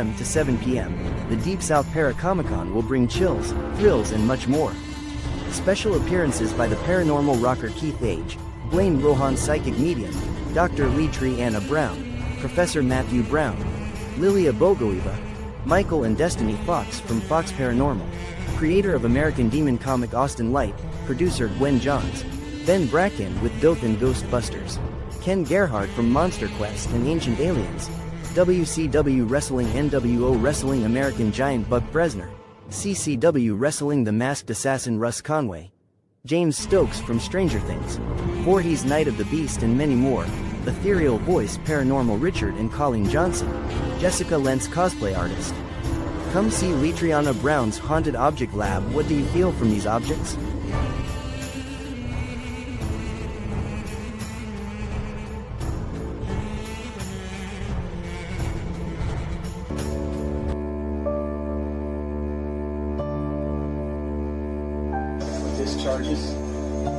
a.m. to 7 p.m., the Deep South Para-Comic-Con will bring chills, thrills and much more. Special appearances by the paranormal rocker Keith Age, Blaine Rohan psychic medium, Dr. Lee Triana Brown, Professor Matthew Brown, Lilia Bogoeva, Michael and Destiny Fox from Fox Paranormal, creator of American Demon comic Austin Light, producer Gwen Johns, Ben Bracken with Dothan Ghostbusters, Ken Gerhard from Monster Quest and Ancient Aliens, WCW Wrestling NWO Wrestling American Giant Buck Bresner, CCW Wrestling The Masked Assassin Russ Conway, James Stokes from Stranger Things, Voorhees Night of the Beast and many more, Ethereal Voice Paranormal Richard and Colleen Johnson, Jessica Lentz cosplay artist. Come see Litriana Brown's Haunted Object Lab. What do you feel from these objects? Discharges,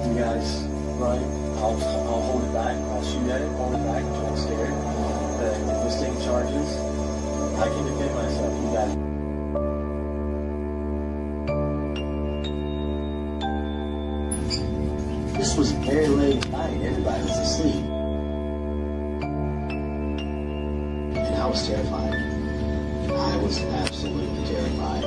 you guys, right? I'll hold it back. I'll shoot at it, hold it back, don't scare it. But if this thing charges, I can defend myself. You got it. This was very late at night. Everybody was asleep. And I was terrified. I was absolutely terrified.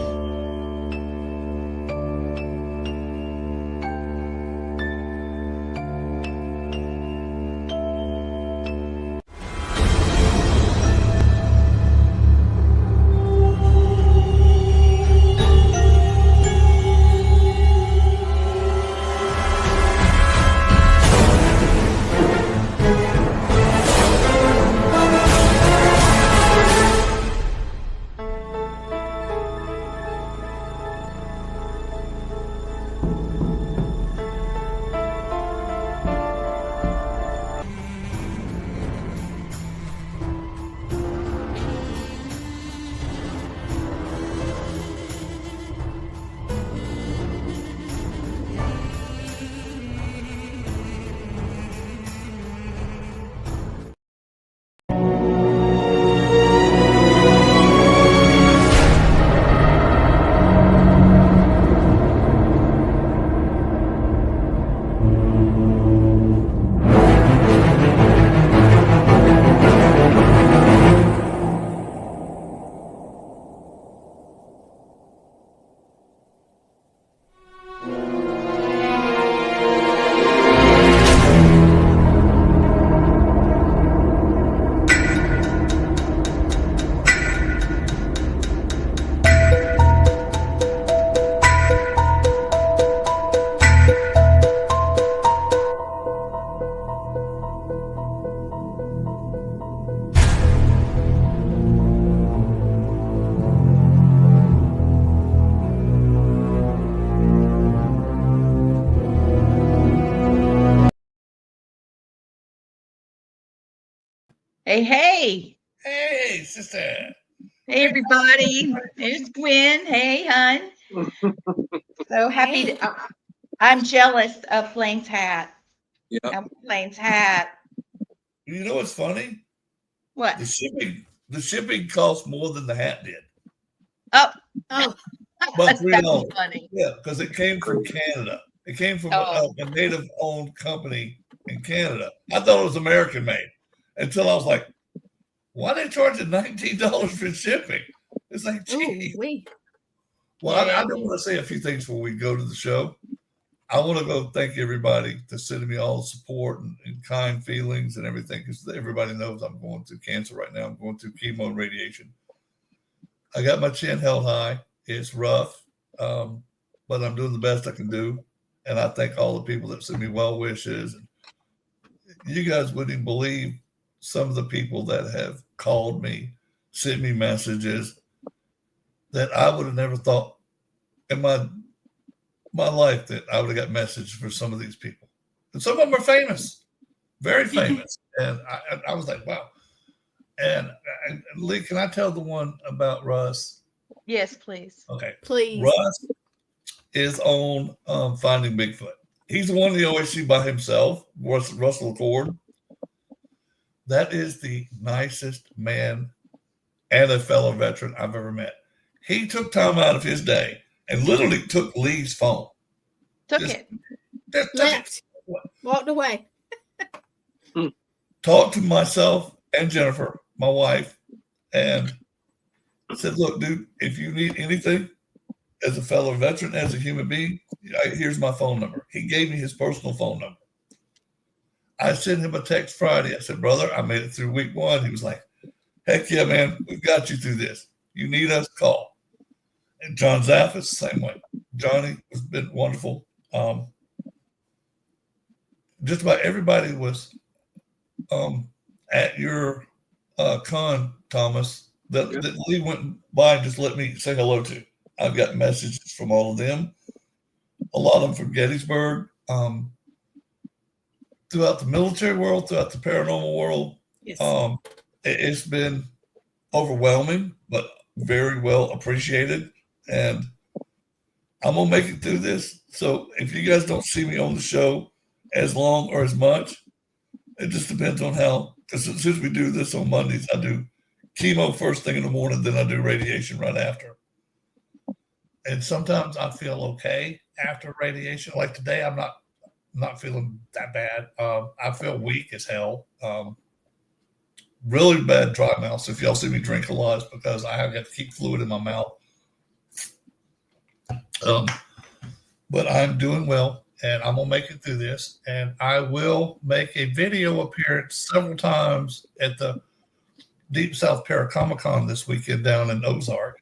Hey, hey. Hey, sister. Hey, everybody. There's Gwen. Hey, hon. So happy to, I'm jealous of Blaine's hat. Yeah. Blaine's hat. You know what's funny? What? The shipping cost more than the hat did. Oh. But That's funny. Yeah, because it came from Canada. It came from a native-owned company in Canada. I thought it was American made until I was like, why are they charging $19 for shipping? It's like, gee. Well, I do want to say a few things before we go to the show. I want to go thank everybody for sending me all the support and kind feelings and everything, because everybody knows I'm going through cancer right now. I'm going through chemo and radiation. I got my chin held high. It's rough, but I'm doing the best I can do. And I thank all the people that send me well wishes. You guys wouldn't even believe some of the people that have called me, sent me messages that I would have never thought in my my life that I would have got messages for some of these people. And some of them are famous, very famous. And I was like, wow. And Lee, can I tell the one about Russ? Yes, please. Okay. Please. Russ is on Finding Bigfoot. He's the one you always see by himself, Russell Cord. That is the nicest man and a fellow veteran I've ever met. He took time out of his day and literally took Lee's phone. Left. Walked away. Talked to myself and Jennifer, my wife, and said, look, dude, if you need anything as a fellow veteran, as a human being, here's my phone number. He gave me his personal phone number. I sent him a text Friday. I said, brother, I made it through week 1. He was like, heck yeah, man, we've got you through this. You need us, call. And John Zaffis, same way. Johnny has been wonderful. Just about everybody was at your con, Thomas, that Lee went by and just let me say hello to. I've got messages from all of them, a lot of them from Gettysburg, throughout the military world, throughout the paranormal world. Yes. It's been overwhelming, but very well appreciated. And I'm going to make it through this. So if you guys don't see me on the show as long or as much, it just depends on how, because as soon as we do this on Mondays, I do chemo first thing in the morning, then I do radiation right after. And sometimes I feel okay after radiation. Like today, I'm not feeling that bad. I feel weak as hell. Really bad dry mouth. So if y'all see me drink a lot, it's because I have got to keep fluid in my mouth. But I'm doing well, and I'm gonna make it through this. And I will make a video appearance several times at the Deep South Paracomic-Con this weekend down in Ozark.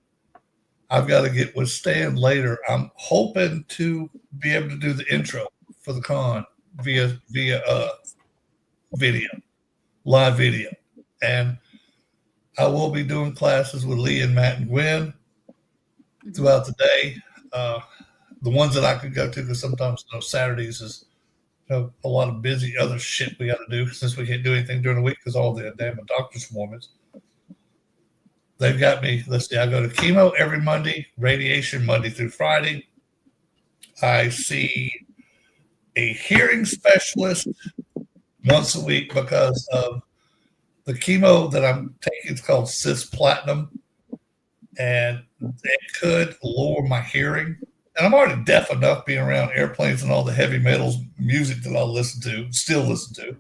I've got to get with Stan later. I'm hoping to be able to do the intro for the con via video, live video. And I will be doing classes with Lee and Matt and Gwen throughout the day. The ones that I could go to, because sometimes Saturdays is a lot of busy other shit we got to do since we can't do anything during the week because all the damn doctor's appointments. They've got me. Let's see. I go to chemo every Monday, radiation Monday through Friday. I see a hearing specialist once a week because of the chemo that I'm taking. It's called cisplatin, and it could lower my hearing. And I'm already deaf enough being around airplanes and all the heavy metals music that I still listen to.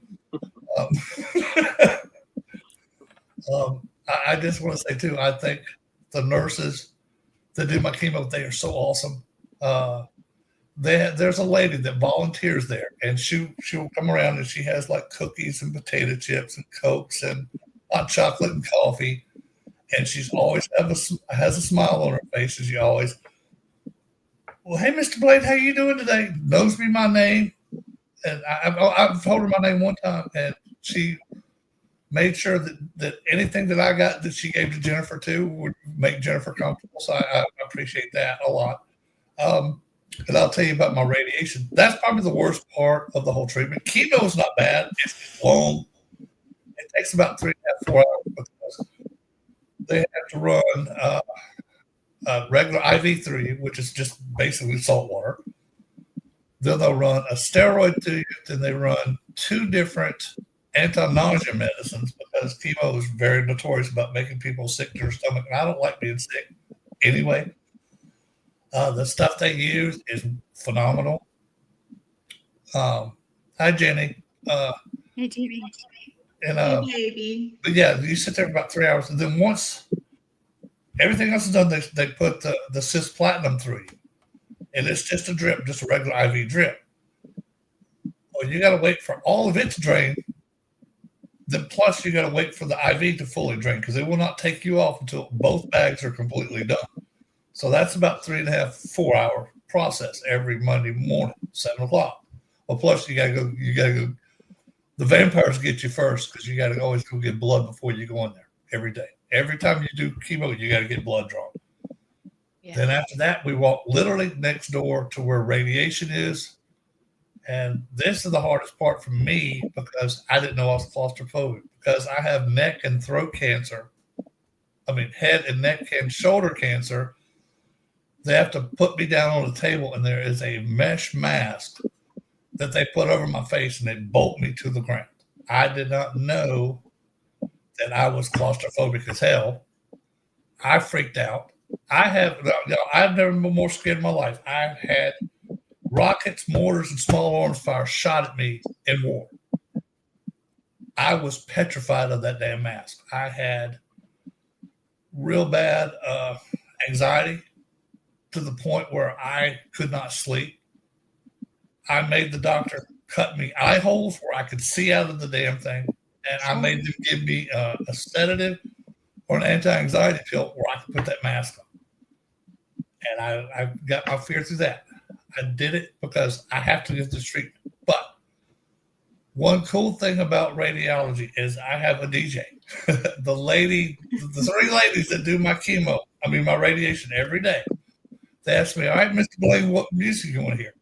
I just want to say, too, I think the nurses that do my chemo, they are so awesome. There's a lady that volunteers there, and she'll come around, and she has, like, cookies and potato chips and Cokes and hot chocolate and coffee, and she's always has a smile on her face, as you always. Well, hey, Mr. Blade, how you doing today? Knows me my name. And I've told her my name one time, and she made sure that anything that I got that she gave to Jennifer too would make Jennifer comfortable. So I appreciate that a lot. And I'll tell you about my radiation. That's probably the worst part of the whole treatment. Chemo is not bad. It's long. It takes about 3.5, 4 hours because they have to run regular IV through you, which is just basically salt water. Then they'll run a steroid through you. Then they run 2 different anti-nausea medicines because chemo is very notorious about making people sick to their stomach. And I don't like being sick anyway. The stuff they use is phenomenal. Hi, Jenny. Hey, Jenny. And, hey, baby. But yeah, you sit there for about 3 hours. And then once everything else is done, they put the cisplatin through you. And it's just a drip, just a regular IV drip. Well, you got to wait for all of it to drain. Then plus you got to wait for the IV to fully drain because it will not take you off until both bags are completely done. So that's about 3.5, 4 hour process every Monday morning, 7 o'clock. Well, plus you got to go. The vampires get you first because you got to always go get blood before you go in there every day. Every time you do chemo, you got to get blood drawn. Yeah. Then after that, we walked literally next door to where radiation is. And this is the hardest part for me because I didn't know I was claustrophobic because I have neck and throat cancer. I mean, head and neck and shoulder cancer. They have to put me down on the table, and there is a mesh mask that they put over my face, and they bolt me to the ground. I did not know that I was claustrophobic as hell. I freaked out. I've never been more scared in my life. I've had rockets, mortars, and small arms fire shot at me in war. I was petrified of that damn mask. I had real bad anxiety to the point where I could not sleep. I made the doctor cut me eye holes where I could see out of the damn thing, and I made them give me a sedative or an anti-anxiety pill where I could put that mask on. And I got my fear through that. I did it because I have to get this treatment. But one cool thing about radiology is I have a DJ. The 3 ladies that do my radiation every day, they ask me, all right, Mr. Blaine, what music you want to hear?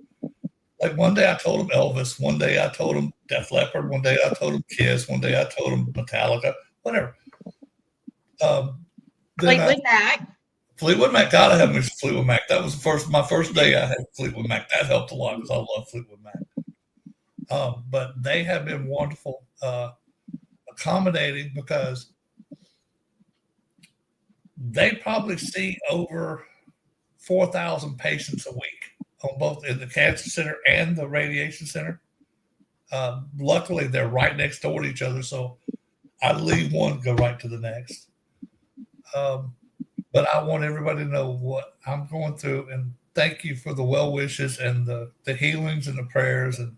Like one day I told them Elvis, one day I told them Def Leppard, one day I told them Kiss, one day I told them Metallica, whatever. Fleetwood Mac. Fleetwood Mac, gotta have me Fleetwood Mac. That was my first day I had Fleetwood Mac. That helped a lot because I love Fleetwood Mac. But they have been wonderful, accommodating because they probably see over 4,000 patients a week on both in the cancer center and the radiation center. Luckily, they're right next door to each other, so I leave one, go right to the next. But I want everybody to know what I'm going through, and thank you for the well wishes and the healings and the prayers, and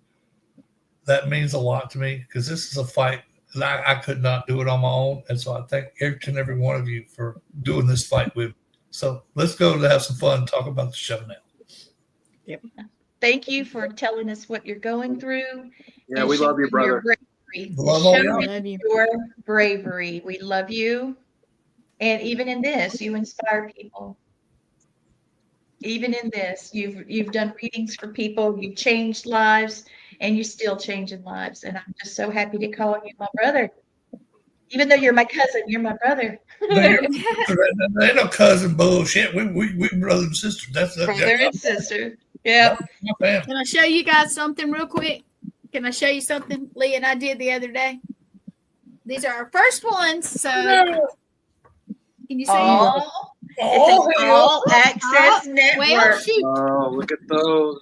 that means a lot to me because this is a fight that I could not do it on my own, and so I thank each and every one of you for doing this fight with me. So let's go to have some fun and talk about the show now. Yep. Thank you for telling us what you're going through. Yeah, we love you, brother. Your bravery. We love you. And even in this, you inspire people. Even in this, you've done readings for people, you've changed lives, and you're still changing lives. And I'm just so happy to call you my brother. Even though you're my cousin, you're my brother. There ain't no cousin bullshit. We brother and sister. That's brother and sister. Yeah. Can I show you guys something real quick? Can I show you something Lee and I did the other day? These are our first ones. So can you see? It's an all access network. Well, shoot. Oh, look at those.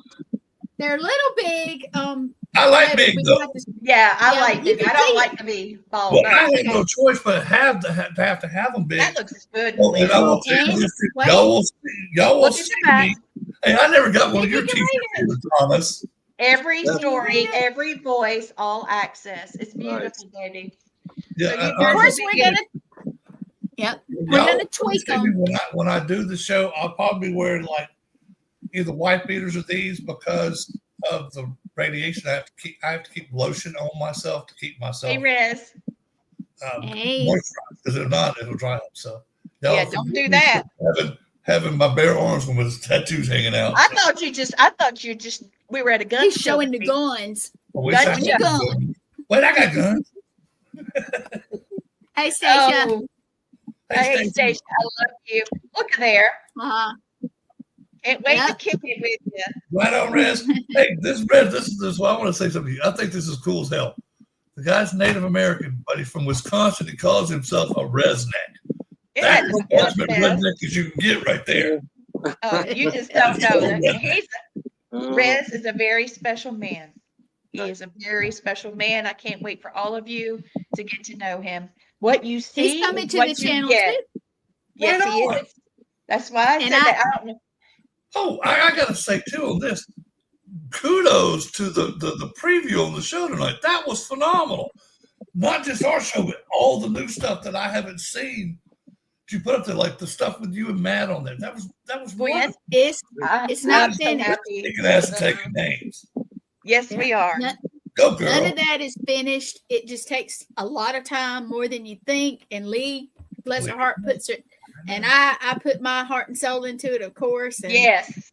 They're a little big. I like big though. I like big. I don't like to be bald. Well, I had no choice but have to have them big. That looks good. Oh, and I will y'all will see me. Hey, I never got one of your t-shirts, Thomas. Every story, every voice, all access. It's beautiful, baby. Yeah, so of course we're gonna tweak them. When I do the show, I'll probably be wearing like either white beaters or these because of the radiation. I have to keep lotion on myself to keep myself. Hey, Riz. Moisturized, because if not, it'll dry up. So don't do that. Having my bare arms with his tattoos hanging out. I thought you just we were at a gun. He's showing the guns. Wait, I got guns. Hey, Stacia. Oh. Hey, Stacia, I love you. Look there. Can't wait to kick it with you. Right on, Rez. Hey, this is why I want to say something to you. I think this is cool as hell. The guy's Native American, but he's from Wisconsin. He calls himself a redneck. That's as much redneck as you can get right there. Oh, you just don't know. Rez is a very special man. He is a very special man. I can't wait for all of you to get to know him. What you see, he's coming to the channel too. Yes, he is. That's why I said that. I don't know. Oh, I gotta say too on this. Kudos to the preview on the show tonight. That was phenomenal. Not just our show, but all the new stuff that I haven't seen. You put up there like the stuff with you and Matt on there. That was wonderful. It's not finished. You can ask to take names. Yes, we are. Go, girl. None of that is finished. It just takes a lot of time, more than you think. And Lee, bless her heart, puts And I put my heart and soul into it, of course. And Yes.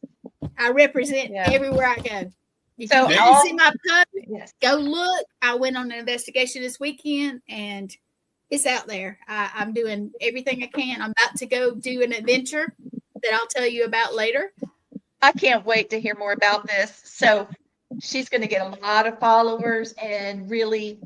I represent Yeah. everywhere I go. If So you didn't all- see my post, Yes. go look. I went on an investigation this weekend, and it's out there. I'm doing everything I can. I'm about to go do an adventure that I'll tell you about later. I can't wait to hear more about this. So she's going to get a lot of followers and really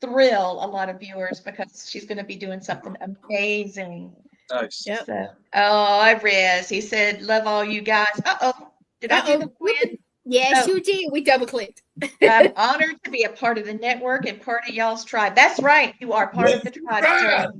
thrill a lot of viewers because she's going to be doing something amazing. Nice. Yep. So, I Riz, he said, love all you guys. Uh-oh. Did I do the win? Yes, Oh. you did. We double clicked. I'm honored to be a part of the network and part of y'all's tribe. That's right. You are part of the tribe, sir.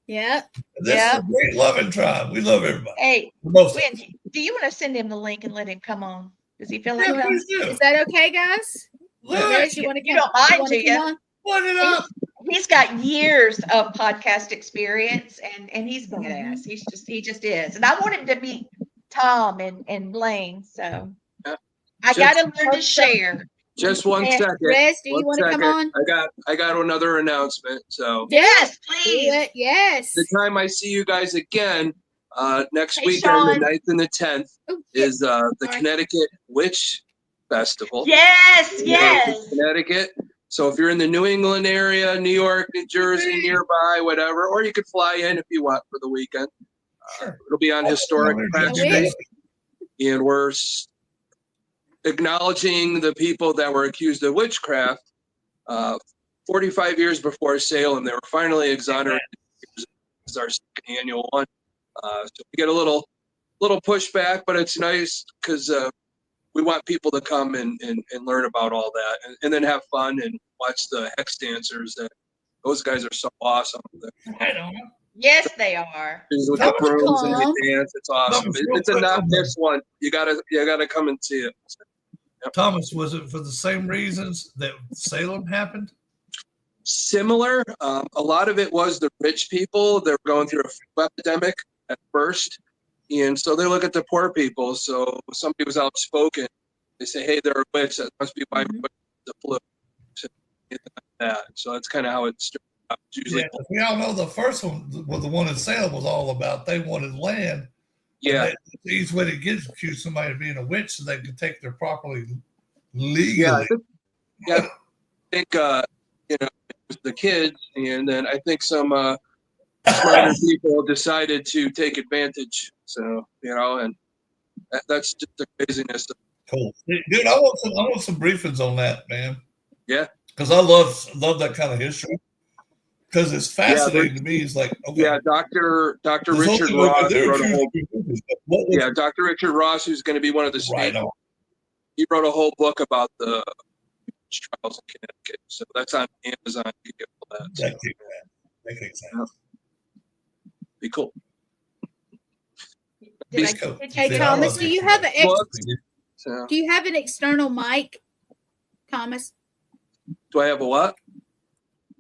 Yep. This is a great loving tribe. We love everybody. Hey, Most Win, do you want to send him the link and let him come on? Does he feel like yeah, that? please do. Is that okay, guys? Look, Riz, you want to You don't mind, do you? put it up. He's got years of podcast experience and he's badass. He just is. And I want him to be Tom and Blaine. So Yeah. I gotta learn to share. Just one Yeah. second. Riz, do you One want to come second. on? I got another announcement. So Yes, Do please. it. Yes. the time I see you guys again, next Hey, weekend, Sean. the 9th and the 10th, Oh, yeah. is the Sorry. Connecticut Witch Festival. Yes, in yes. Connecticut. So if you're in the New England area, New York, New Jersey, nearby, whatever, or you could fly in if you want for the weekend. Sure. It'll be on historic Pratt I Street, wish. and we're acknowledging the people that were accused of witchcraft 45 years before Salem. They were finally exonerated. It's our second annual one. So we get a little pushback, but it's nice because we want people to come and learn about all that and then have fun and watch the hex dancers. Those guys are so awesome. I don't know. Yes, they are. With the brooms and Come. the dance, it's awesome. It's a not miss one. You gotta come and see it. Thomas, was it for the same reasons that Salem happened? Similar. A lot of it was the rich people. They were going through a flu epidemic at first. And so they look at the poor people. So somebody was outspoken. They say, hey, they're a witch. That must be why the flu. So that's kind of how it started out. Usually, Yeah, we all know the first one, well, the one in Salem was all about they wanted land. yeah. The easiest way to get accused somebody of being a witch so they could take their property Yeah, legally. I think it was the kids, and then I think some smarter people decided to take advantage. So and that's just the craziness. Cool, dude. I want some briefings on that, man. Yeah, because I love that kind of history. Because it's fascinating to me. It's like, okay, yeah, Dr. Richard Ross wrote a whole. Yeah, Dr. Richard Ross, who's going to be one of the speakers. Right on. He wrote a whole book about the trials in Connecticut. So that's on Amazon. You can get all that. So, That makes sense. be cool. Did I East Coast. get Hey, you? Thomas, do you have So, do you have an external mic, Thomas? do I have a what?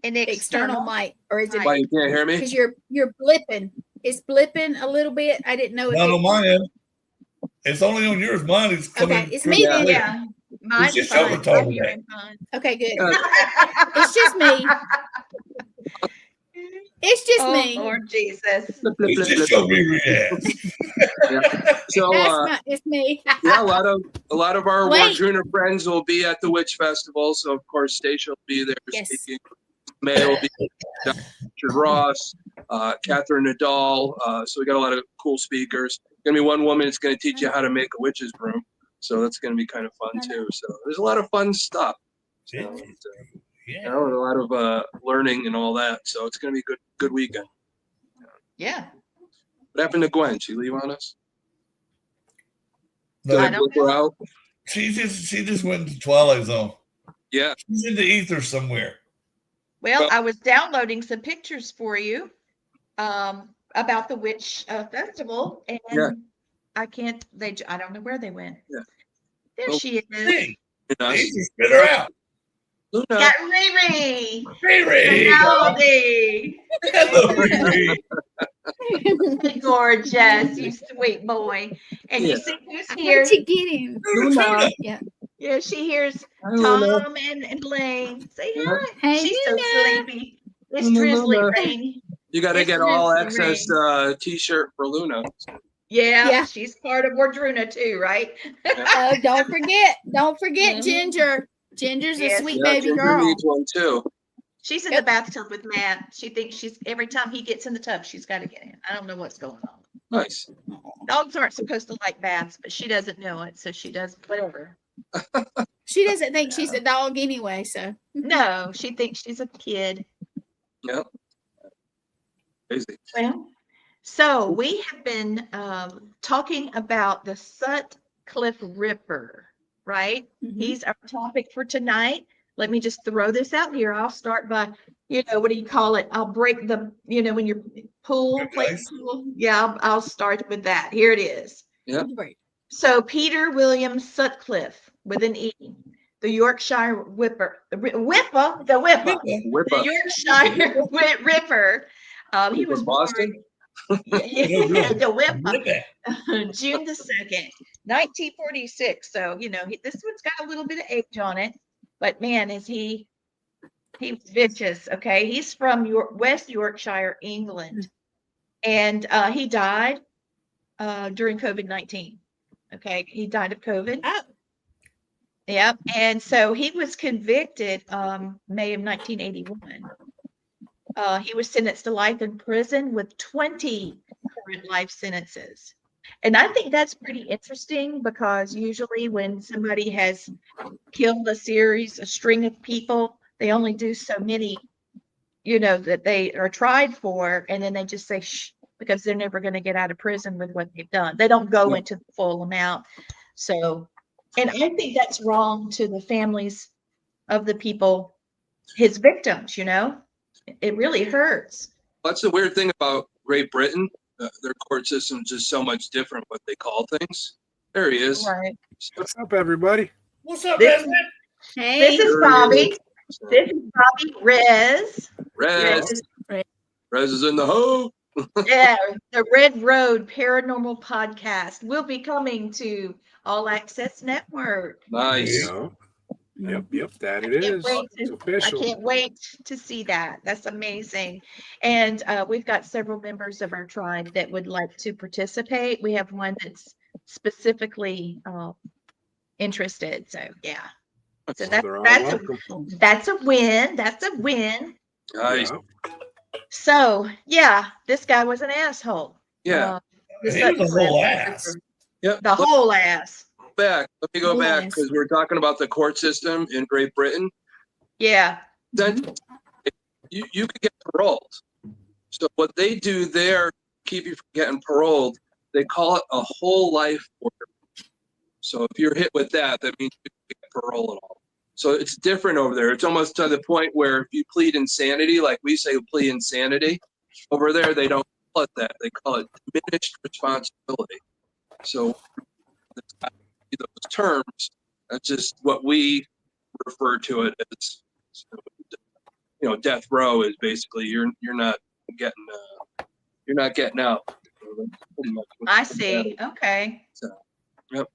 An External mic, or is it Why you can't hear me? because you're blipping? It's blipping a little bit. I didn't know. Not on my end. It's only on yours. Mine is coming. Okay, it's me Yeah. then. Yeah. Mine's just fine. overtold I'm me. hearing fine. Okay, good. Uh, It's just me. It's just Oh, me. Lord Jesus. It's just your rear ass. Yeah. So It's me. yeah, a lot of our Wait. Wardruna friends will be at the Witch Festival. So of course Stacia will be there Yes. speaking. May will be Dr. Richard Ross, Catherine Nadal. So we got a lot of cool speakers. Gonna be one woman that's gonna teach you how to make a witch's broom. So that's gonna be kind of fun too. So there's a lot of fun stuff. So, Yeah. a lot of learning and all that. So it's gonna be a good weekend. Yeah. What happened to Gwen? She leave on us? No, I don't We're know. out? she just went into Twilight Zone. Yeah. She's in the ether somewhere. Well, I was downloading some pictures for you about the witch festival, and Yeah. I can't. I don't know where they went. Yeah. There Oh. she is. Hey, You know, ether spit her out. Luna. Got Riri. Riri. Goldie. Hello, Riri. Gorgeous, you sweet boy. And Yeah. you see who's How here? did you get him? Luna. Yeah, she hears Hi, Luna. Tom and Blaine. Say Yeah. hi. Hey, She's so Luna. sleepy. It's Luna, drizzly Luna. rain. You got to It's get all the access ring. T-shirt for Luna. Yeah, Yeah. she's part of Wardruna too, right? Oh, don't forget Mhm. Ginger. Ginger's a Yes. sweet Yeah, baby Ginger girl. needs one too. She's in Yep. the bathtub with Matt. She thinks she's every time he gets in the tub, she's got to get in. I don't know what's going on. Nice. Dogs aren't supposed to like baths, but she doesn't know it, so she does whatever. She doesn't think she's a dog anyway, so No, she thinks she's a kid. Yep. Crazy. Well, so we have been talking about the Sutcliffe Ripper, right? Mhm. He's our topic for tonight. Let me just throw this out here. I'll start by, what do you call it? I'll break the, when you're pool, play Nice. pool. Yeah, I'll start with that. Here it is. Yeah. Great. So Peter William Sutcliffe with an E, the Yorkshire Whipper, the Whip the up. Yorkshire Ripper. He was born. Boston. The Whipper. Ripper. June the 2nd, 1946. So, this one's got a little bit of age on it, but man, he was vicious. Okay. He's from West Yorkshire, England. And he died during COVID-19. Okay. He died of COVID. Oh, Yep. And so he was convicted May of 1981. He was sentenced to life in prison with 20 current life sentences. And I think that's pretty interesting because usually when somebody has killed a string of people, they only do so many, that they are tried for, and then they just say, shh, because they're never going to get out of prison with what they've done. They don't go into the full amount. So, and I think that's wrong to the families of the people, his victims, it really hurts. That's the weird thing about Great Britain. Their court system is just so much different what they call things. There he is. Right. What's up, everybody? What's up, This, man? hey. this is Bobby. This is Bobby Rez. Rez is in the hole. Yeah, the Red Road Paranormal Podcast will be coming to All Access Network. Nice. Yep, that it is. It's I official. can't wait to see that. That's amazing. And we've got several members of our tribe that would like to participate. We have one that's specifically interested. So yeah. So They're all that's welcome. that's a win. That's a win. Nice. Yeah. So yeah, this guy was an asshole. Yeah. The He was a Sutcliffe whole Ripper. ass. Yep. The whole ass. Let me go back Nice. because we're talking about the court system in Great Britain. Yeah. Then you could get paroled. So what they do there, keep you from getting paroled, they call it a whole life order. So if you're hit with that, that means you can get parole at all. So it's different over there. It's almost to the point where if you plead insanity, like we say plead insanity, over there they don't call it that. They call it diminished responsibility. So those terms, that's just what we refer to it as. So, death row is basically you're not getting out. Pretty much what I see. Okay. So, yep.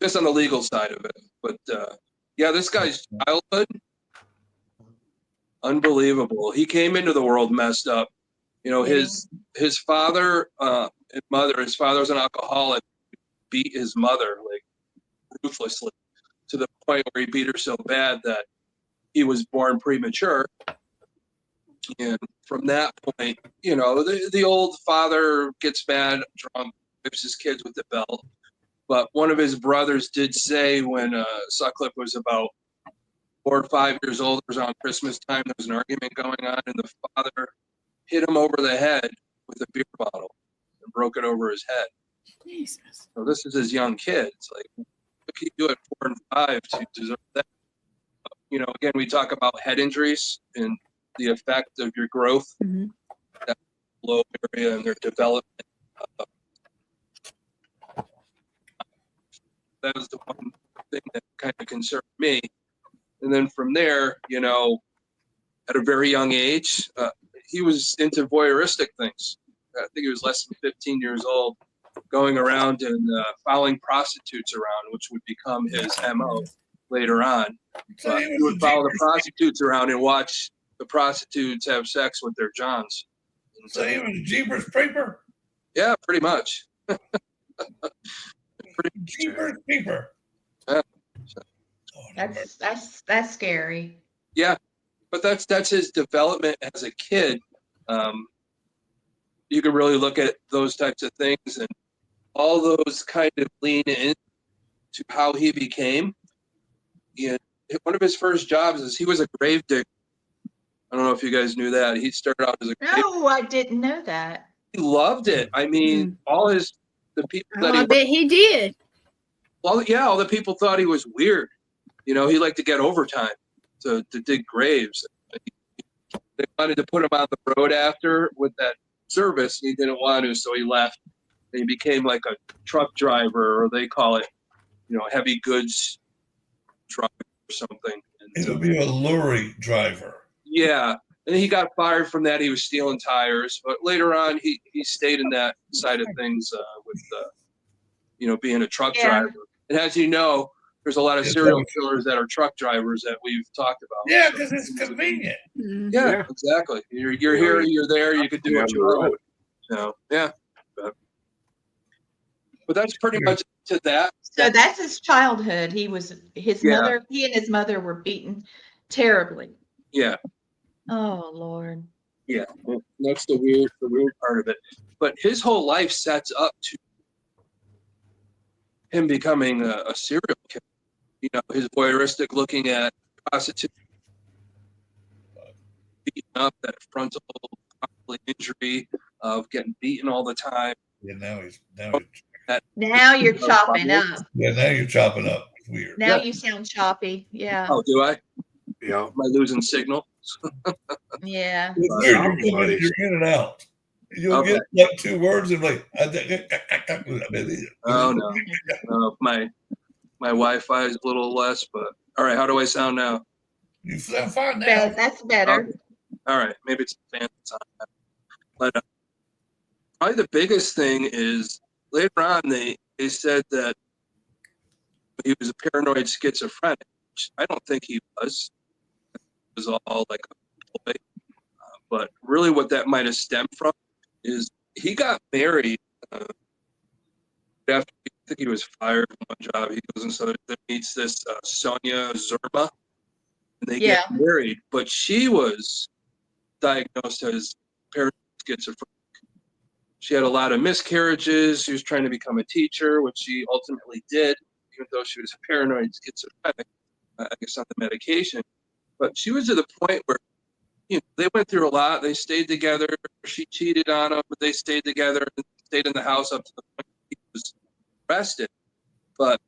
Just on the legal side of it, but yeah, this guy's childhood, unbelievable. He came into the world messed up. His father and mother. His father was an alcoholic. Beat his mother like ruthlessly to the point where he beat her so bad that he was born premature. And from that point, the old father gets mad, drunk, whips his kids with the belt. But one of his brothers did say when Sutcliffe was about 4 or 5 years old, it was on Christmas time, there was an argument going on, and the father hit him over the head with a beer bottle and broke it over his head. Jesus. So this is his young kid. It's like, what can you do at 4 and 5 to deserve that? Again, we talk about head injuries and the effect of your growth, Mhm. that low area and their development. That was the one thing that kind of concerned me. And then from there, at a very young age, he was into voyeuristic things. I think he was less than 15 years old, going around and following prostitutes around, which would become his MO later on. So He would follow the prostitutes around and watch the prostitutes have sex with their Johns. And So he was a Jeepers Creeper? yeah, pretty much. Jeepers Creeper. Yeah. That's scary. Yeah, but that's his development as a kid. You can really look at those types of things, and all those kind of lean in to how he became. And one of his first jobs is he was a grave digger. I don't know if you guys knew that. He started out as a grave digger. No, I didn't know that. He loved it. I mean, the people that I bet he did. all the people thought he was weird. You know, he liked to get overtime to dig graves. They wanted to put him on the road after with that service, and he didn't want to, so he left. And he became like a truck driver, or they call it, heavy goods truck or something. And It'll be a lorry driver. yeah, and he got fired from that. He was stealing tires, but later on, he stayed in that side of things with being a truck driver. And as you know, there's a lot of serial killers that are truck drivers that we've talked about. Yeah, because it's convenient. Yeah, exactly. You're here, you're there, you could do what you want. So yeah, but that's pretty much to that. So that's his childhood. Mother, he and his mother were beaten terribly. Yeah. Oh Lord. Yeah, that's the weird part of it. But his whole life sets up to him becoming a serial killer. His voyeuristic looking at prostitutes, beating up, that frontal injury of getting beaten all the time. Yeah, Now you're chopping up. Yeah, now you're chopping up. It's weird. Now you sound choppy. Yeah. Oh, do I? Yeah. Am I losing signal? Yeah. It's weird. You're in and out. You'll get like two words and like. Oh no. My Wi-Fi is a little less, but all right. How do I sound now? You sound fine now. That's better. Okay. All right. Maybe it's a fan that's on. But probably the biggest thing is later on they said that he was a paranoid schizophrenic, which I don't think he was. It was all like a ploy. But really what that might have stemmed from is he got married after I think he was fired from one job. He goes and so meets this Sonia Zerma, and they get married. But she was diagnosed as paranoid schizophrenic. She had a lot of miscarriages. She was trying to become a teacher, which she ultimately did, even though she was paranoid schizophrenic, I guess on the medication. But she was to the point where they went through a lot. They stayed together. She cheated on him, but they stayed together and stayed in the house up to the point he was arrested. But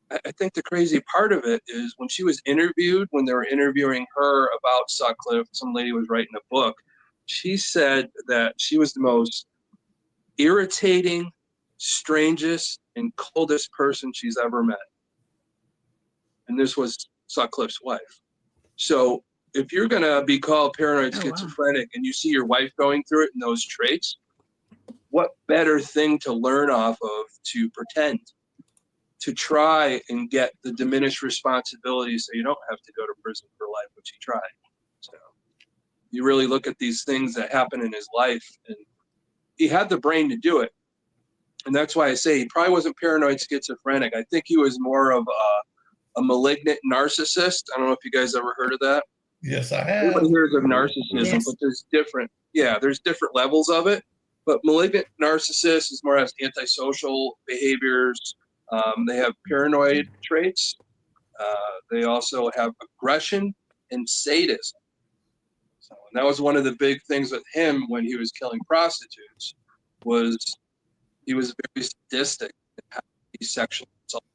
I think the crazy part of it is when she was interviewed, when they were interviewing her about Sutcliffe, some lady was writing a book. She said that she was the most irritating, strangest, and coldest person she's ever met. And this was Sutcliffe's wife. So if you're going to be called paranoid schizophrenic and you see your wife going through it and those traits, what better thing to learn off of to pretend, to try and get the diminished responsibility so you don't have to go to prison for life, which he tried. So you really look at these things that happen in his life, and he had the brain to do it. And that's why I say he probably wasn't paranoid schizophrenic. I think he was more of a malignant narcissist. I don't know if you guys ever heard of that. Yes, I have. Everybody hears of narcissism, but there's different levels of it. But malignant narcissist is more as antisocial behaviors. They have paranoid traits. They also have aggression and sadism. So, and that was one of the big things with him when he was killing prostitutes, was he was very sadistic and how he sexually assaulted.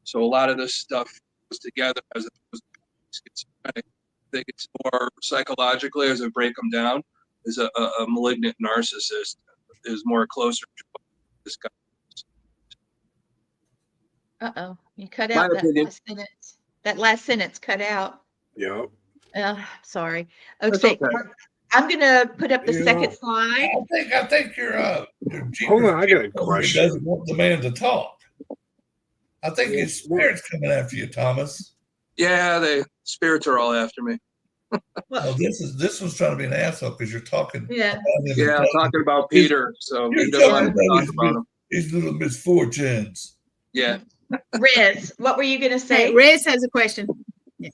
So a lot of this stuff goes together as opposed to schizophrenic. I think it's more psychologically, as I break them down, is a malignant narcissist is more closer to what this guy is. Uh-oh, you cut out that last sentence. That last sentence cut out. Yep. Sorry. That's Okay, okay. I'm gonna put up the second slide. I think your Hold on, I got a question. doesn't want the man to talk. I think his spirit's coming after you, Thomas. Yeah, the spirits are all after me. Well, this one's trying to be an asshole because you're talking. Yeah. About him Yeah, talking about Peter. So You're he doesn't talking want to about talk about him. his little misfortunes. Yeah. Riz, what were you going to say? Hey, Riz has a question. Yeah.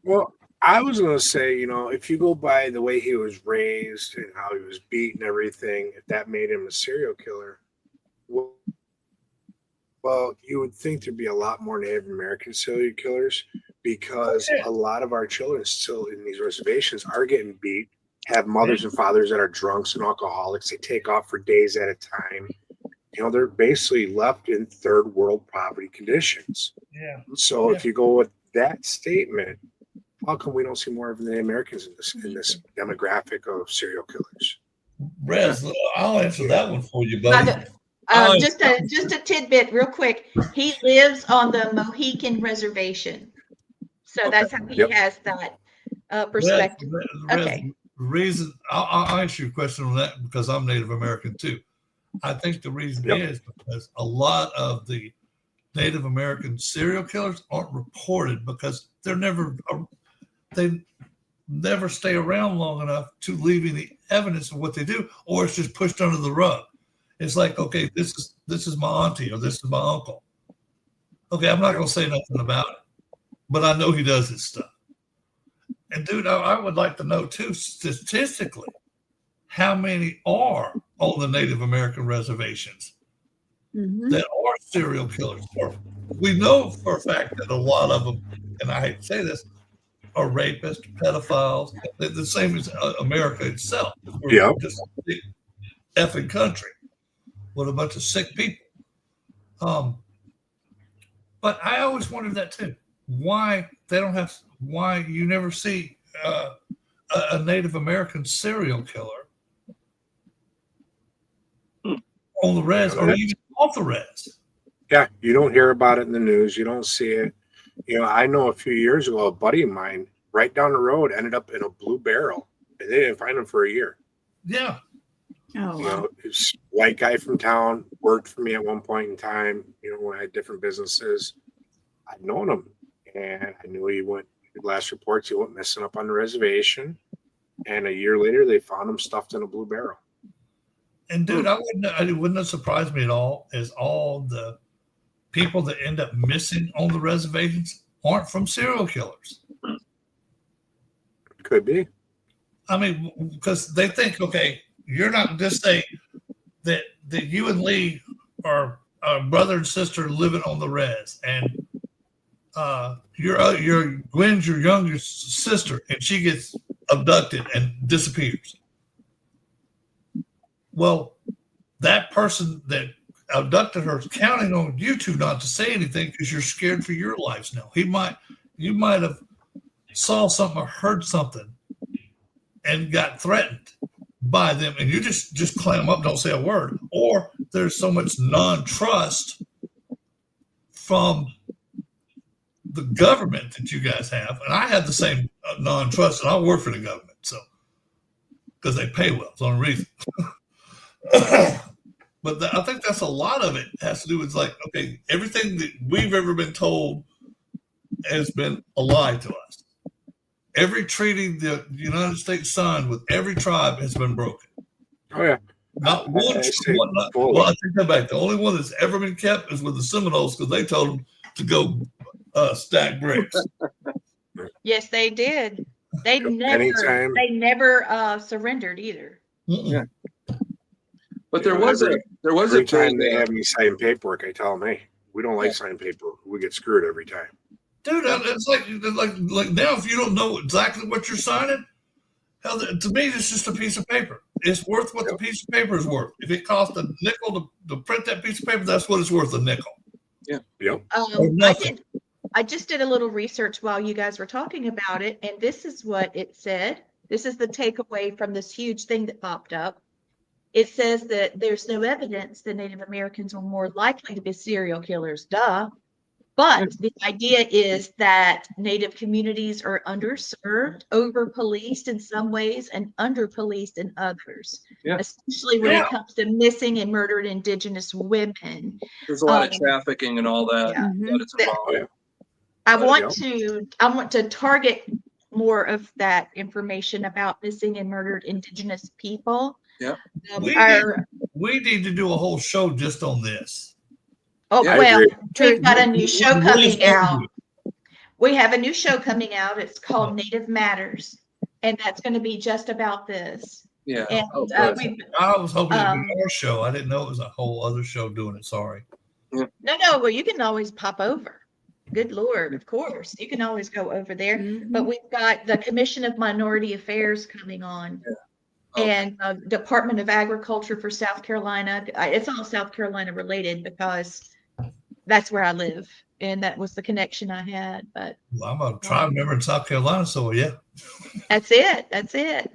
Well, I was going to say, you know, if you go by the way he was raised and how he was beat and everything, if that made him a serial killer, well, you would think there'd be a lot more Native American serial killers because a lot of our children still in these reservations are getting beat, have mothers and fathers that are drunks and alcoholics. They take off for days at a time. You know, they're basically left in third world poverty conditions. Yeah. So if you go with that statement, how come we don't see more of the Native Americans in this demographic of serial killers? Rez, I'll answer that one for you, buddy. Just a tidbit real quick. He lives on the Mohican reservation. So that's how he has that perspective. Rez, Okay. the reason I'll answer your question on that because I'm Native American too. I think the reason is because a lot of the Native American serial killers aren't reported because they never stay around long enough to leave any evidence of what they do, or it's just pushed under the rug. It's like, okay, this is my auntie or this is my uncle. Okay, I'm not going to say nothing about it, but I know he does this stuff. And dude, I would like to know too, statistically, how many are on the Native American reservations that are serial killers? Or we know for a fact that a lot of them, and I hate to say this, are rapists, pedophiles. They're the same as America itself. We're just a big effing country with a bunch of sick people. But I always wondered that too. Why you never see a Native American serial killer on the res or even off the res. Yeah, you don't hear about it in the news. You don't see it. You know, I know a few years ago, a buddy of mine right down the road ended up in a blue barrel, and they didn't find him for a year. Yeah. Oh, You know, this white guy from town worked for me at one point in time. You know, when I had different businesses, I'd known him, and I knew he went. Last reports, he went missing up on the reservation, and a year later, they found him stuffed in a blue barrel. And dude, it wouldn't have surprised me at all. Is all the people that end up missing on the reservations aren't from serial killers. Could be. I mean, because they think, okay, you're not just say that you and Lee are brother and sister living on the res, and your Gwen's your youngest sister, and she gets abducted and disappears. Well, that person that abducted her is counting on you two not to say anything because you're scared for your lives now. You might have saw something or heard something and got threatened by them, and you just clam up, don't say a word. Or there's so much non-trust from the government that you guys have, and I have the same non-trust, and I work for the government, so because they pay well, it's the only reason. But I think that's a lot of it has to do with like, okay, everything that we've ever been told has been a lie to us. Every treaty the United States signed with every tribe has been broken. Oh yeah. Not one. I take that back. The only one that's ever been kept is with the Seminoles because they told them to go stack bricks. Yes, they did. They Anytime. never surrendered either. Yeah. But there was every a time they have me sign paperwork, I tell them, hey, we don't like signing paperwork. We get screwed every time. Dude, it's like now if you don't know exactly what you're signing, hell, to me it's just a piece of paper. It's worth what the piece of paper is worth. If it costs a nickel to print that piece of paper, that's what it's worth, a nickel. Yeah. Yep. I just did a little research while you guys were talking about it, and this is what it said. This is the takeaway from this huge thing that popped up. It says that there's no evidence that Native Americans were more likely to be serial killers. Duh. But the idea is that Native communities are underserved, over-policed in some ways, and under-policed in others, especially when it comes to missing and murdered Indigenous women. There's a lot of trafficking and all that. Yeah. I There want you to target more of that information about missing and murdered Indigenous people. Yeah. We need to do a whole show just on this. Oh, Yeah, I well, agree. we've got a new show What is coming that? out. We have a new show coming out. It's called Native Matters, and that's going to be just about this. Yeah. And good. I was hoping it'd Um, be our show. I didn't know it was a whole other show doing it. Sorry. no, well, you can always pop over. Good Lord, of course. You can always go over there. Mhm. But we've got the Commission of Minority Affairs coming on. Yeah. Okay. And Department of Agriculture for South Carolina. It's all South Carolina related because that's where I live. And that was the connection I had. But Well, I'm a tribe member in South Carolina, so yeah. that's it. That's it.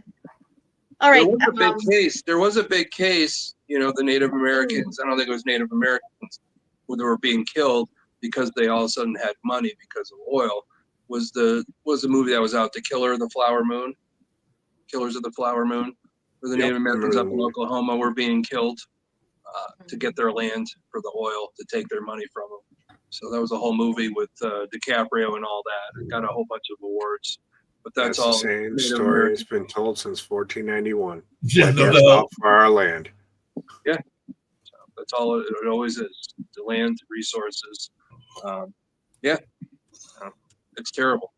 All right. There was a big case, the Native Americans, I don't think it was Native Americans who were being killed because they all of a sudden had money because of oil. Was the movie that was out, The Killer of the Flower Moon? Killers of the Flower Moon, where the Native Americans up in Oklahoma were being killed to get their land for the oil, to take their money from them. So that was a whole movie with DiCaprio and all that. It got a whole bunch of awards. But that's all. the same Native story American. has been told since 1491. Yeah, Like no us doubt. out for our land. So that's all it always is. The land, resources. It's terrible.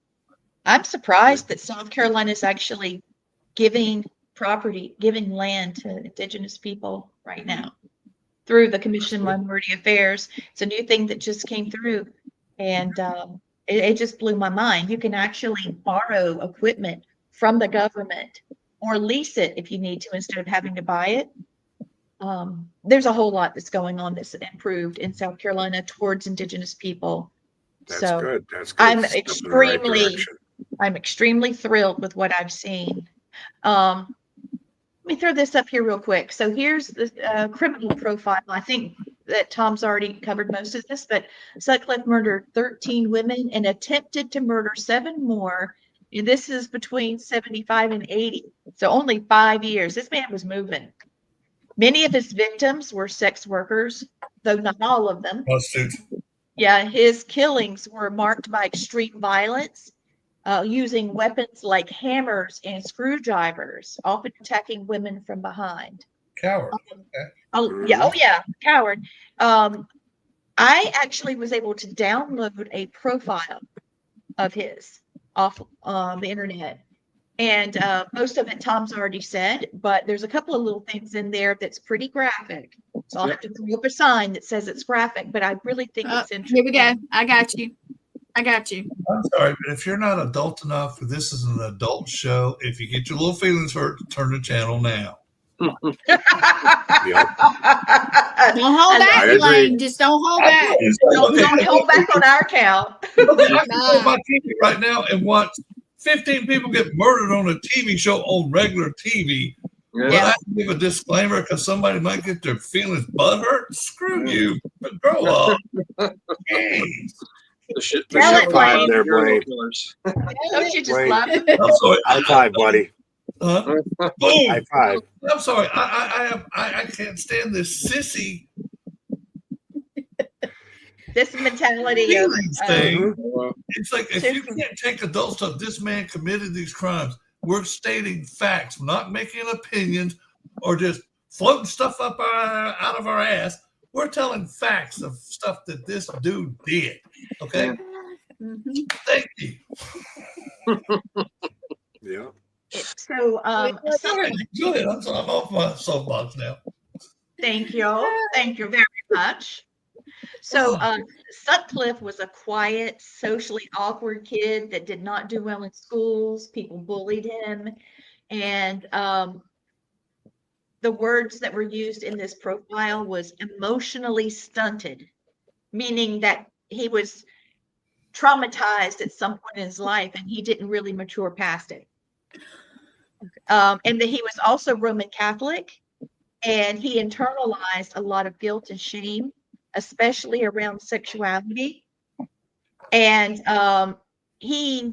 I'm surprised that South Carolina is actually giving land to Indigenous people right now through the Commission on Minority Affairs. It's a new thing that just came through, and it just blew my mind. You can actually borrow equipment from the government or lease it if you need to instead of having to buy it. There's a whole lot that's going on that's improved in South Carolina towards Indigenous people. That's So good. That's good. I'm Step in the right extremely direction. I'm extremely thrilled with what I've seen. Let me throw this up here real quick. So here's the criminal profile. I think that Tom's already covered most of this, but Sutcliffe murdered 13 women and attempted to murder 7 more. And this is between 75 and 80. So only 5 years. This man was moving. Many of his victims were sex workers, though not all of them. Prostitutes. Yeah, his killings were marked by extreme violence, using weapons like hammers and screwdrivers, often attacking women from behind. Coward. Oh yeah, coward. I actually was able to download a profile of his off the internet. And most of it Tom's already said, but there's a couple of little things in there that's pretty graphic. So I'll have to throw up a sign that says it's graphic, but I really think it's interesting. Here we go. I got you. I'm sorry, but if you're not adult enough, this is an adult show. If you get your little feelings hurt, turn the channel now. Don't hold back, Elaine. Just don't hold back. Don't hold back on our count. I can my TV right now and watch 15 people get murdered on a TV show on regular TV. Yeah. But I give a disclaimer because somebody might get their feelings butthurt. Screw you. But grow up. Jeez. Tell it, Blaine. There, Blaine. Don't you just Wait. love it? I'm sorry. High five, buddy. Boom. High five. I'm sorry. I can't stand this sissy This mentality of feelings thing. It's like if you can't take adult stuff, this man committed these crimes. We're stating facts, we're not making opinions or just floating stuff up out of our ass. We're telling facts of stuff that this dude did. Okay. Thank you. Yeah. so Go ahead. I'm off my soapbox now. Thank you very much. So Sutcliffe was a quiet, socially awkward kid that did not do well in schools. People bullied him. And the words that were used in this profile was emotionally stunted, meaning that he was traumatized at some point in his life and he didn't really mature past it. And that he was also Roman Catholic, and he internalized a lot of guilt and shame, especially around sexuality. And he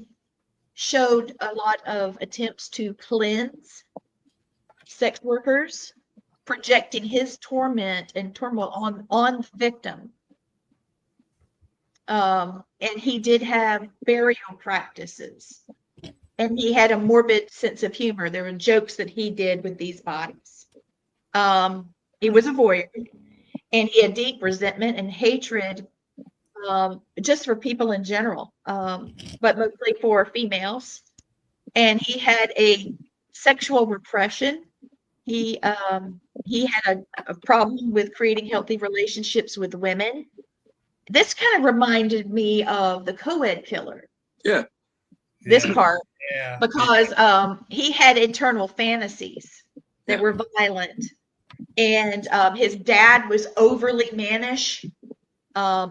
showed a lot of attempts to cleanse sex workers, projecting his torment and turmoil on the victim. And he did have burial practices. And he had a morbid sense of humor. There were jokes that he did with these bodies. He was a voyeur, and he had deep resentment and hatred just for people in general, but mostly for females. And he had a sexual repression. He had a problem with creating healthy relationships with women. This kind of reminded me of the co-ed killer. Yeah. This part, Yeah. because he had internal fantasies that were violent, and his dad was overly mannish.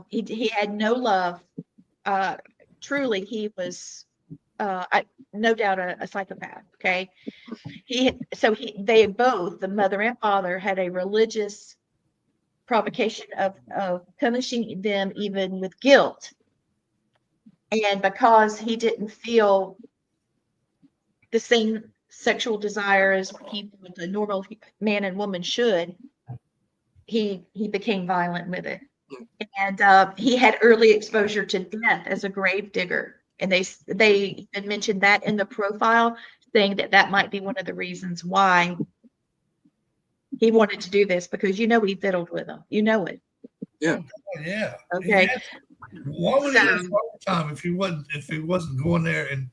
He had no love. Truly, he was no doubt a psychopath. Okay, they both, the mother and father, had a religious provocation of punishing them even with guilt. And because he didn't feel the same sexual desire as people, the normal man and woman should, he became violent with it. And he had early exposure to death as a grave digger. And they even mentioned that in the profile, saying that might be one of the reasons why he wanted to do this, because he fiddled with them. You know it. Yeah. Yeah. Okay. Why would he have all the time if he wasn't going there and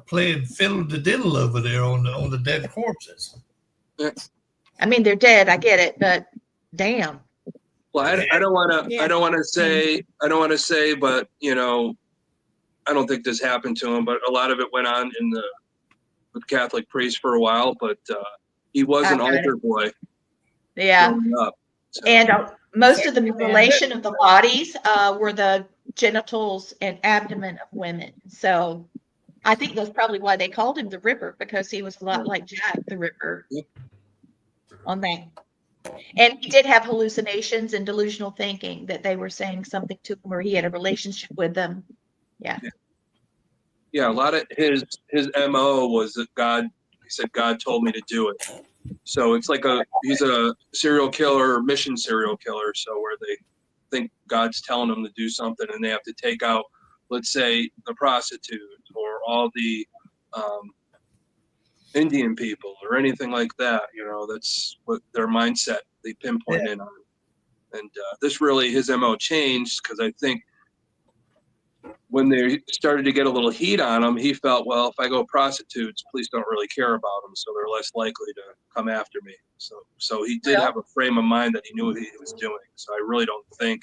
playing fiddle the diddle over there on the dead corpses? Yeah. I mean, they're dead. I get it, but damn. Well, I don't want to say, but I don't think this happened to him. But a lot of it went on with Catholic priests for a while. But he was an altar boy. Yeah. So. And most of the mutilation of the bodies were the genitals and abdomen of women. So I think that's probably why they called him the Ripper, because he was a lot like Jack the Ripper on that. And he did have hallucinations and delusional thinking that they were saying something to him, or he had a relationship with them. Yeah. Yeah, a lot of his MO was that he said, God told me to do it. So it's like he's a serial killer, mission serial killer. So where they think God's telling them to do something, and they have to take out, let's say, the prostitute or all the Indian people or anything like that. That's what their mindset they pinpoint in on. And this really, his MO changed, because I think when they started to get a little heat on him, he felt, well, if I go prostitutes, police don't really care about them, so they're less likely to come after me. So he did have a frame of mind that he knew what he was doing. So I really don't think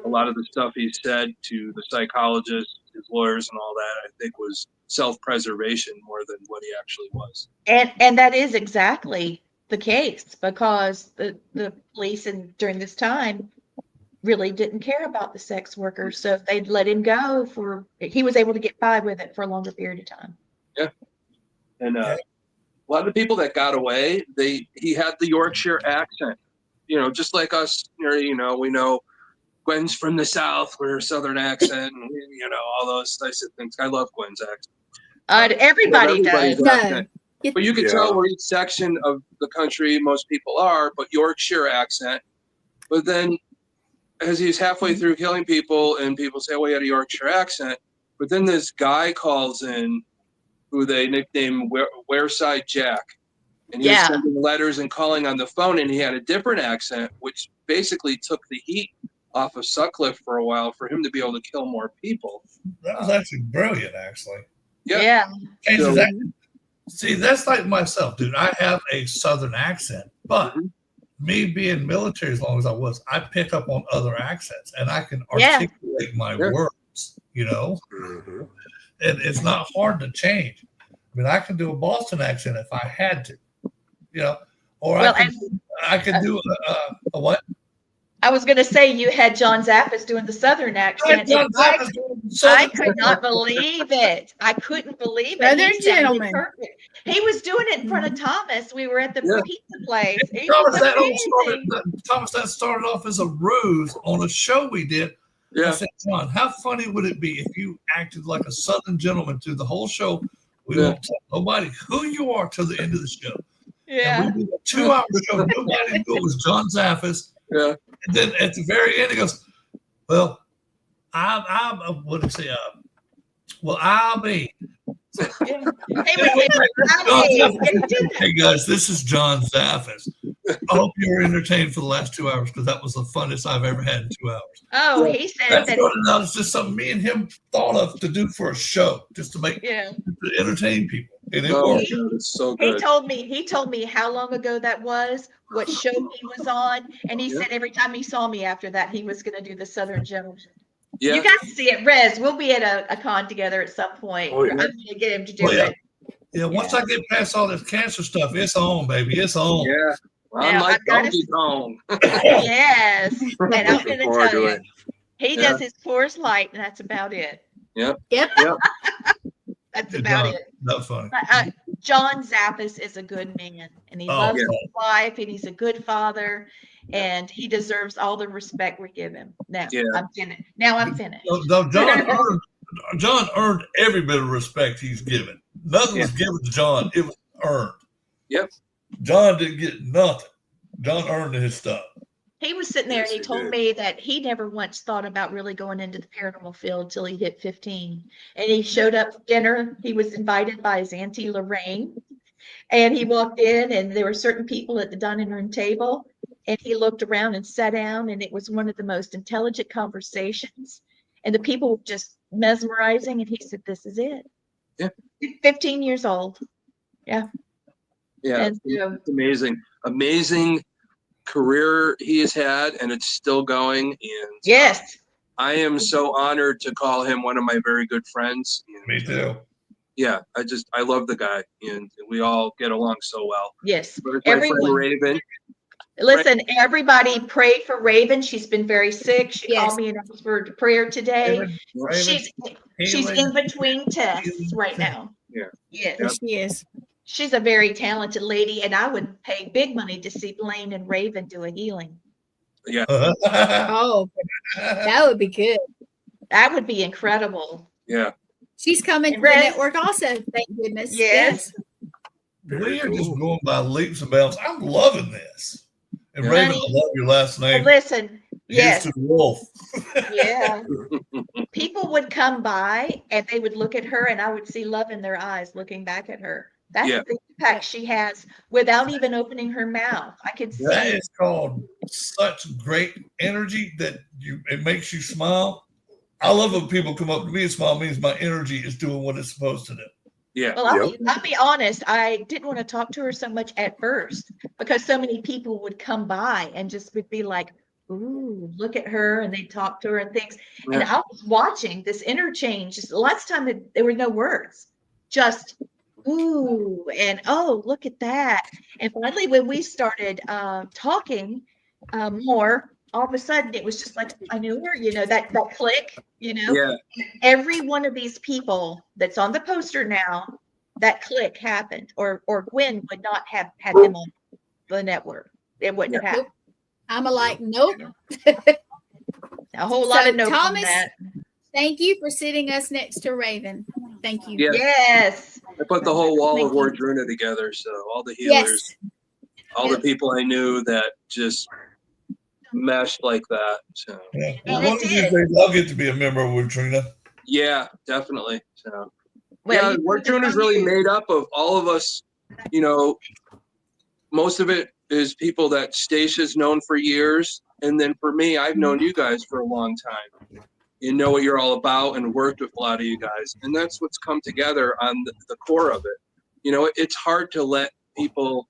a lot of the stuff he said to the psychologists, his lawyers, and all that, I think was self-preservation more than what he actually was. And that is exactly the case, because the police during this time really didn't care about the sex workers. So if they'd let him go, he was able to get by with it for a longer period of time. Yeah. And a lot of the people that got away, he had the Yorkshire accent, just like us, we know Gwen's from the South, with her Southern accent, and all those types of things. I love Gwen's accent. Everybody does. Accent. But you can tell where each section of the country most people are, but Yorkshire accent. But then as he's halfway through killing people, and people say, well, he had a Yorkshire accent, but then this guy calls in who they nicknamed Wareside Jack. And he was sending letters and calling on the phone, and he had a different accent, which basically took the heat off of Sutcliffe for a while for him to be able to kill more people. That was actually brilliant, actually. Yeah. See, that's like myself, dude. I have a Southern accent, but me being military as long as I was, I pick up on other accents, and I can articulate my words, and it's not hard to change. I mean, I can do a Boston accent if I had to, or I could do a what? I was going to say, you had John Zappis doing the Southern accent. I could not believe it. I couldn't believe it. Southern gentleman. He was doing it in front of Thomas. We were at the pizza place. Thomas, that started off as a ruse on a show we did. I said, John, how funny would it be if you acted like a Southern gentleman through the whole show? We won't tell nobody who you are till the end of the show. Yeah. And we did a 2-hour show. Nobody knew it was John Zappis. Yeah. And then at the very end, he goes, well, what did he say? Well, I'll be. Hey, Hey guys, this is John Zaffis. I hope you were entertained for the last 2 hours because that was the funnest I've ever had in 2 hours. oh, he said That that. started out as just something me and him thought of to do for a show, just to make Yeah. to entertain people. And it Oh, worked. God, it's so He good. told me how long ago that was, what show he was on, and he Yeah. said every time he saw me after that, he was going to do the Southern Gentleman. Yeah. You got to see it, Rez. We'll be at a con together at some point. Oh, yeah. I'm going to get him to do Oh, yeah. it. Yeah, once I get past all this cancer stuff, it's on, baby. It's on. Yeah. Well, Now, I'm like I've gotta- Donkey Kong. Yes, and I'm Looking going to forward tell to you, it. he Yeah. does his Coors Light, and that's about it. Yep. That's Good about job. it. Not funny. John Zappis is a good man, and he Oh, loves yeah. his wife, and he's a good father, and he deserves all the respect we give him. Now, Yeah. I'm finished. Now I'm finished. No, John earned every bit of respect he's given. Nothing was given to John. It was earned. Yep. John didn't get nothing. John earned his stuff. He was sitting there Yes, and he he told did. me that he never once thought about really going into the paranormal field till he hit 15. And he showed up for dinner. He was invited by his Auntie Lorraine. And he walked in and there were certain people at the dining room table. And he looked around and sat down, and it was one of the most intelligent conversations. And the people were just mesmerizing. And he said, "This is it." Yeah. 15 years old. Yeah. And so, It's amazing. Amazing career he has had, and it's still going. And yes. I am so honored to call him one of my very good friends. And, Me too. yeah, I love the guy, and we all get along so well. Yes. But my friend Everyone. Raven. Listen, everybody pray for Raven. She's been very sick. She Yes. called me and asked for prayer today. Raven, She's in between tests right now. Yeah. Yes. Yes, she is. She's a very talented lady, and I would pay big money to see Blaine and Raven do a healing. Oh, that would be good. That would be incredible. Yeah. She's coming to And the Rez- network also. Thank goodness. Yes. We are Very just cool. going by leaps and bounds. I'm loving this. And Yeah. Raven, I love your last But name. listen, Here's yes, to the wolf. yeah. People would come by and they would look at her, and I would see love in their eyes looking back at her. That's Yeah. the impact she has without even opening her mouth. I could see That it. is called such great energy that it makes you smile. I love when people come up to me and smile. It means my energy is doing what it's supposed to do. Yeah. Well, I'll be honest. I didn't want to talk to her so much at first because so many people would come by and just would be like, "Ooh, look at her," and they'd talk to her and things. And Yeah. I was watching this interchange. Just last time there were no words, just "ooh" and "oh, look at that." And finally, when we started talking more, all of a sudden it was just like I knew her. You know, that click. You know. Yeah. Every one of these people that's on the poster now, that click happened, or Gwen would not have had him on the network. It wouldn't have happened. I'm like, nope. A whole lot So, of notes on Thomas, that. Thank you for sitting us next to Raven. Thank you. Yeah. Yes. I put the whole wall Thank of you. Wardruna together. So all the healers, Yes. all the people I knew that just meshed like that. So Yeah. And One it of these did. days, I'll get to be a member of Wardruna. yeah, definitely. So Well, yeah, you- Wardruna is really made up of all of us. You know, most of it is people that Stacia's known for years, and then for me, I've known you guys for a long time. You know what you're all about and worked with a lot of you guys, and that's what's come together on the core of it. You know, it's hard to let people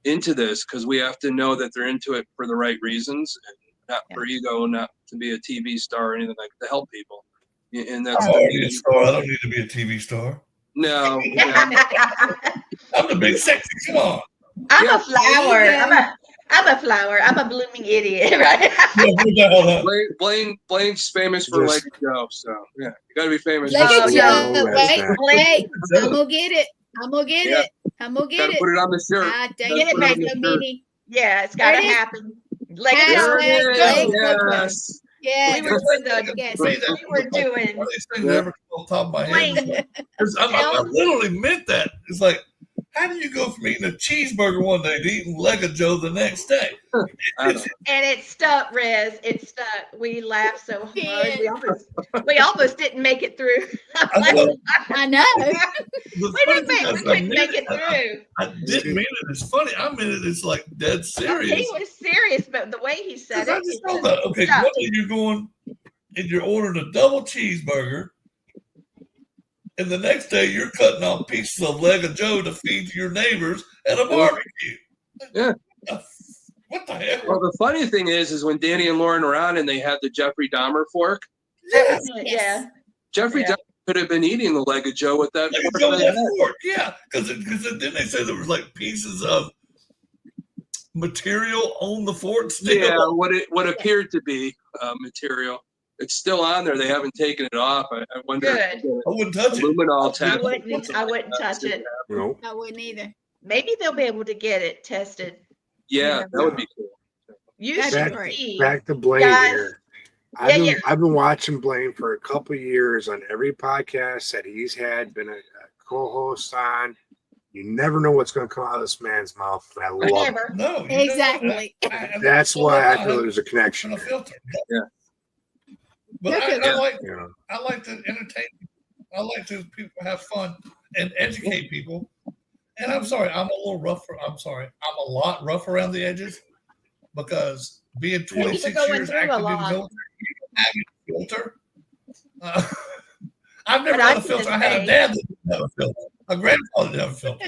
into this because we have to know that they're into it for the right reasons, and not for ego, not to be a TV star or anything like to help people. And that's I don't need a star. I don't need to be a TV star. no. I'm the big sexy. Come on. I'm Yeah. a flower. I'm a flower. I'm a blooming idiot, right? Blaine's famous for Just- like Joe, so yeah, you gotta be famous. Look Oh, at you. yeah. Wait. I'm going to get it. I'm going to get Yeah. it. I'm going to Gotta get put it. it on the shirt. Ah, dang Gotta it, put it on Mac the so shirt. many. Yeah, it's got to There it is. happen. Like Hashtag There it Blake is. Woodward. Yes. Yes. we were doing the, Yes. we were doing One of these things that ever come on top of my head. Blaine. I literally meant that. It's like, How do you go from eating a cheeseburger one day to eating Leg of Joe the next day? I don't know. And it stuck, Riz. It stuck. We laughed so hard. Yeah. We almost didn't make it through. I know. I know. We couldn't make it through. I didn't mean it. It's funny. I mean it. It's like dead serious. He was serious, but the way he said I it, just it know just that. Okay, stuck. one day you're going and you're ordering a double cheeseburger, and the next day you're cutting off pieces of Leg of Joe to feed to your neighbors at a barbecue. Yeah. What the hell? Well, the funny thing is when Danny and Lauren were on and they had the Jeffrey Dahmer fork, Yes. Yeah. Jeffrey Yeah. Dahmer could have been eating the Leg of Joe with that Leg fork. of Joe that he that had. fork. Yeah, because then they said there was like pieces of material on the fork still. Yeah, what appered to be material. It's still on there. They haven't taken it off. I wonder. Good. if I wouldn't touch it. Luminol I tap. wouldn't touch it. No. I wouldn't either. Maybe they'll be able to get it tested. Yeah, that would be cool. You That'd should be great. see. Back to Blaine Guys. here. Yeah. I've been watching Blaine for a couple of years on every podcast that he's had, been a co-host on. You never know what's going to come out of this man's mouth. And I love it. Never. No. you don't. Exactly. That's why I feel there's a connection. On a filter. Yeah. But I Yeah. like You know, I like to entertain people. I like to people have fun and educate people. And I'm sorry, I'm a little rough. I'm sorry, I'm a lot rough around the edges because being 26 going years through a active in the lot. military, you don't have a filter. I've never But I had a can filter. I had say- a dad that didn't have a filter. A grandfather didn't have a filter.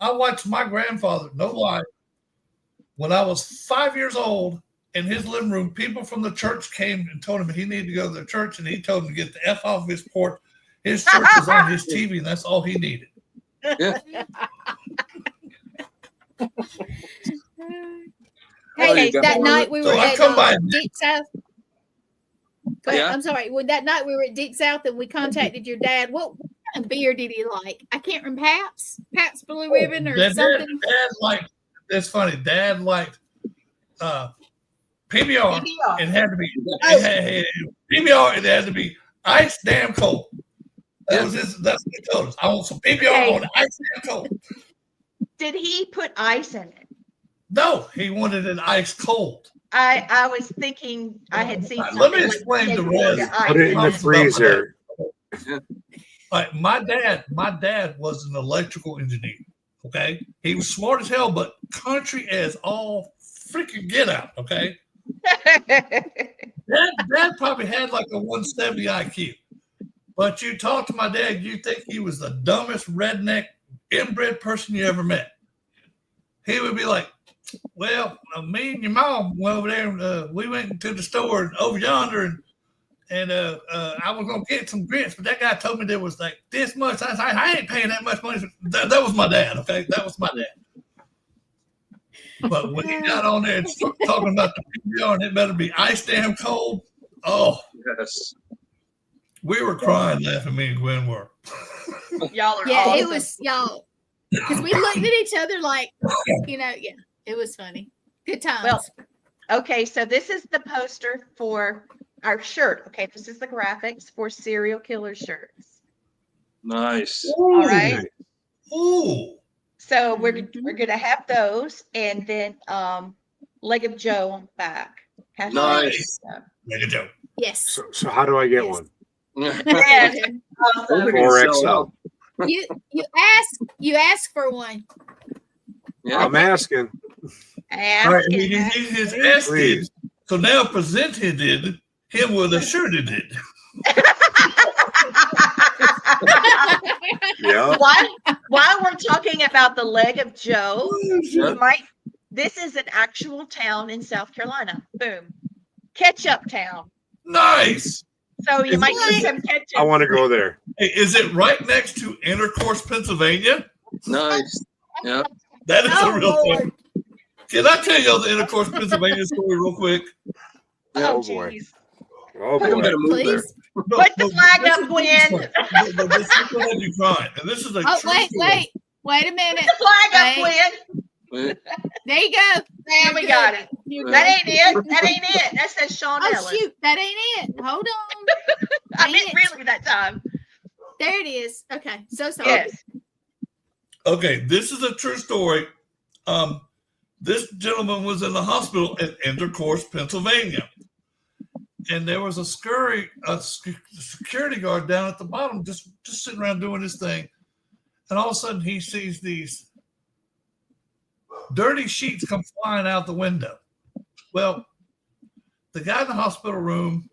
I watched my grandfather, no lie, when I was 5 years old. In his living room, people from the church came and told him he needed to go to the church, and he told them to get the F off of his porch. His church was on his TV, and that's all he needed. Yeah. Hey, Oh, you got that one. night we So were I at come by- Deep South. Go ahead, Yeah. I'm sorry. When that night we were at Deep South and we contacted your dad, what kind of beer did he like? I can't remember. Pabst Blue Ribbon or Dad something. liked, that's funny. Dad liked PBR. PBR. It had to be PBR. It had to be ice damn cold. That was his. That's what he told us. I want some PBR Okay. on ice damn cold. Did he put ice in it? No, he wanted it ice cold. I was thinking I had seen. Let me something like explain they the poured rest. ice put it in the Comes about freezer. Like my dad was an electrical engineer. Okay, he was smart as hell, but country as all freaking get out. Okay, dad probably had like a 170 IQ, but you talk to my dad, you think he was the dumbest redneck inbred person you ever met. He would be like, "Well, me and your mom went over there, and we went to the store over yonder, and I was gonna get some grits, but that guy told me there was like this much. I ain't paying that much money." That was my dad. Okay, that was my dad. But when he got on there and started talking about the PBR and it better be ice damn cold, oh, Yes. we were crying laughing. Me and Gwen were. Y'all are Yeah, awesome. it was y'all. Because we looked at each other like, yeah, it was funny. Good times. Well, okay, so this is the poster for our shirt. Okay, this is the graphics for serial killer shirts. Nice. All right. Ooh. So we're gonna have those, and then Leg of Joe on the back. Hashtag Nice. Leg of Joe. Make a joke. yes. So how do I get Yes. one? And awesome. 4XL. You ask for one. Yeah. I'm asking. All right, Asking, he his S Please. did. So now presented him with a shirt it did. Yeah. While we're talking about the Leg of Joe, Yeah. this is an actual town in South Carolina. Boom. Ketchup town. Nice. So you Is might it- see some ketchup. I want to go there. Hey, is it right next to Intercourse, Pennsylvania? Nice. Yeah. That is Oh, a real Lord. thing. Can I tell y'all the Intercourse, Pennsylvania story real quick? Oh, Oh, boy. geez. Oh I'm boy. gonna move there. Please. No, Put the flag this up, is- Gwen. No, this is gonna have you crying. And this is a Oh, true wait story. a minute. Put the flag up, Wait. Gwen. There you go. Man, we got it. You're That good. ain't it. That ain't it. That says Sean Oh Ellis. shoot, that ain't it. Hold on. I Ain't meant it? really that time. There it is. Okay, so sorry. Yes. Okay, this is a true story. This gentleman was in the hospital in Intercourse, Pennsylvania. And there was a security guard down at the bottom, just sitting around doing his thing. And all of a sudden he sees these dirty sheets come flying out the window. Well, the guy in the hospital room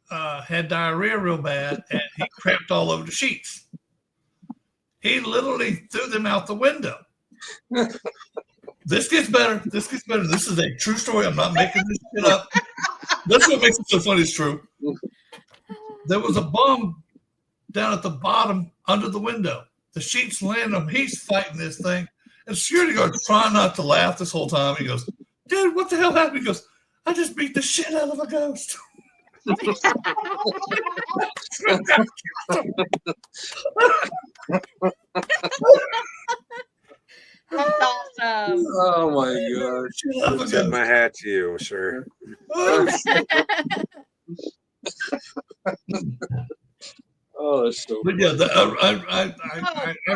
had diarrhea real bad, and he crapped all over the sheets. He literally threw them out the window. This gets better. This is a true story. I'm not making this shit up. That's what makes it so funny. It's true. There was a bum down at the bottom under the window. The sheets land on him. He's fighting this thing. And the security guard's trying not to laugh this whole time. He goes, dude, what the hell happened? He goes, I just beat the shit out of a ghost. That's awesome. Oh my God. Tip my hat to you, sir. Oh, that's so But yeah, I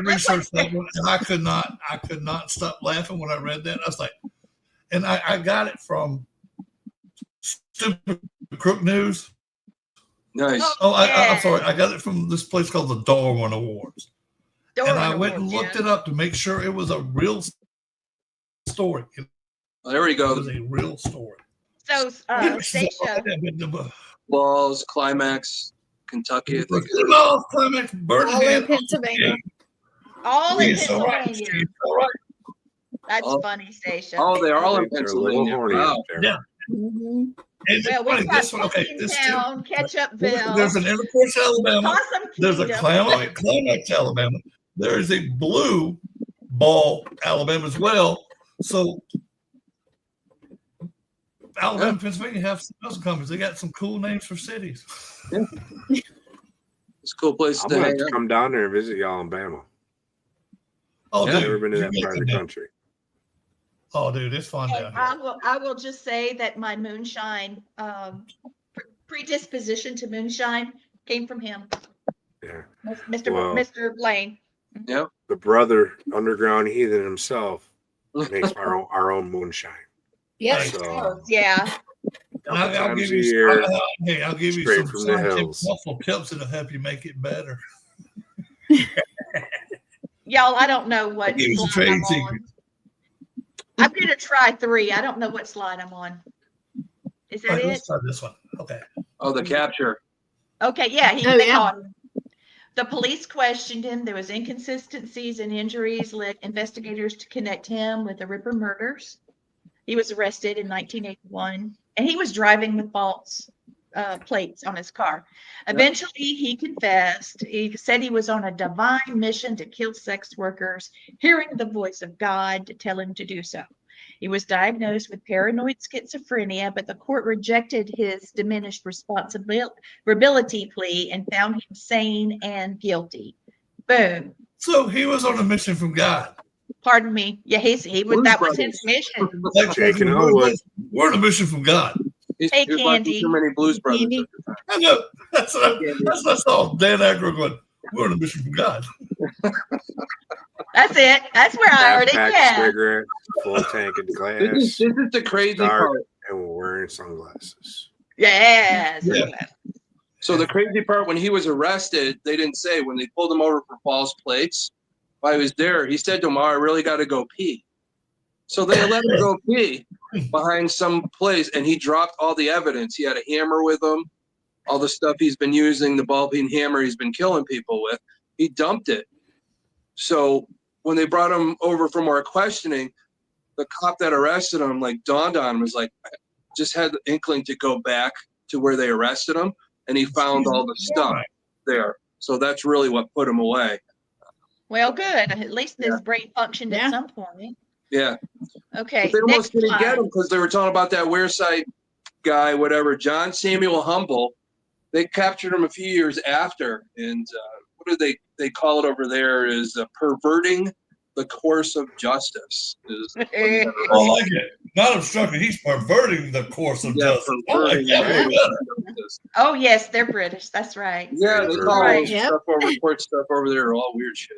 researched that one, and I could not stop laughing when I read that. I was like, and I got it from Stupid Crook News. nice. Oh, I'm sorry, I got it from this place called the Darwin Awards, and I went and looked it up to make sure it was a real story. Well, there we It go. was a real story. So, Stacia, Balls, Climax, Kentucky. I think. Football climax, All in Birmingham. Pennsylvania. all in She's so right. Pennsylvania. She's so right. That's Oh. funny, Stacia. Oh, they are all in They're a little Pennsylvania. horny Wow. up there. Yeah. Mhm. And Well, it's funny, we've got this one, okay, this too. Town, Ketchupville, There's an Intercourse, Alabama. Possum There's a Kingdom. Climax, Alabama. There is a Blue Ball, Alabama as well. So Alabama and Pennsylvania have some other companies. They got some cool names for cities. It's a cool place I'm to gonna have hang to out. come down there and visit y'all in Bama. Oh, Yeah. I've dude, never been to you that gotta part of come the down. country. Oh, dude, it's fun And down here. I will just say that my moonshine predisposition to moonshine came from him, Yeah. Mr. Mr. Blaine. The brother, underground heathen himself, makes our own moonshine. Yep. So Yeah. And I'll times give a you year, hey, I'll give you straight some from the scientific hills. muscle tips that'll help you make it better. Y'all, I don't know what I'll give you some slide I'm trade on. secrets. I'm gonna try 3. I don't know what slide I'm on. Is All that right, it? let's start this one. Okay. Oh, the capture. Okay, yeah, Oh, they yeah. caught him. The police questioned him. There was inconsistencies and injuries led investigators to connect him with the Ripper murders. He was arrested in 1981, and he was driving with false plates on his car. Eventually, he confessed. He said he was on a divine mission to kill sex workers, hearing the voice of God to tell him to do so. He was diagnosed with paranoid schizophrenia, but the court rejected his diminished responsibility plea and found him sane and guilty. Boom. So he was on a mission from God. Pardon me. Yeah, he was. Blues That was Brothers. his mission. Like, Jake and Elwood. we're on a mission from God. Hey, He was watching Candy. too many Blues Brothers. Candy. at the time. I know. That's what I saw. Dan Aykroyd going, we're on a mission from God. That's it. That's where I heard it. Backpack, Yeah. cigarette, full tank of This glass, is the crazy dark, part. and we're wearing sunglasses. Yes. Yeah. So the crazy part, when he was arrested, they didn't say when they pulled him over for false plates. While he was there, he said to him, "Oh, I really got to go pee." So they let him go pee behind some place, and he dropped all the evidence. He had a hammer with him, all the stuff he's been using, the ball-peen hammer he's been killing people with. He dumped it. So when they brought him over for more questioning, the cop that arrested him, like, dawned on him, was like, just had the inkling to go back to where they arrested him, and he found all the stuff there. So that's really what put him away. Well, good. At least his Yeah. brain functioned Yeah. at some point. Yeah. Okay. But they almost Next didn't get slide. him because they were talking about that Wearside guy, whatever, John Samuel Humble. They captured him a few years after, and what do they call it over there? Is perverting the course of justice. Is I like it. Not obstructing. He's perverting the course of justice. I like perverting that way the better. course of justice. Oh, yes, they're British. That's right. Yeah, they call Right. all stuff over court stuff over there all weird shit.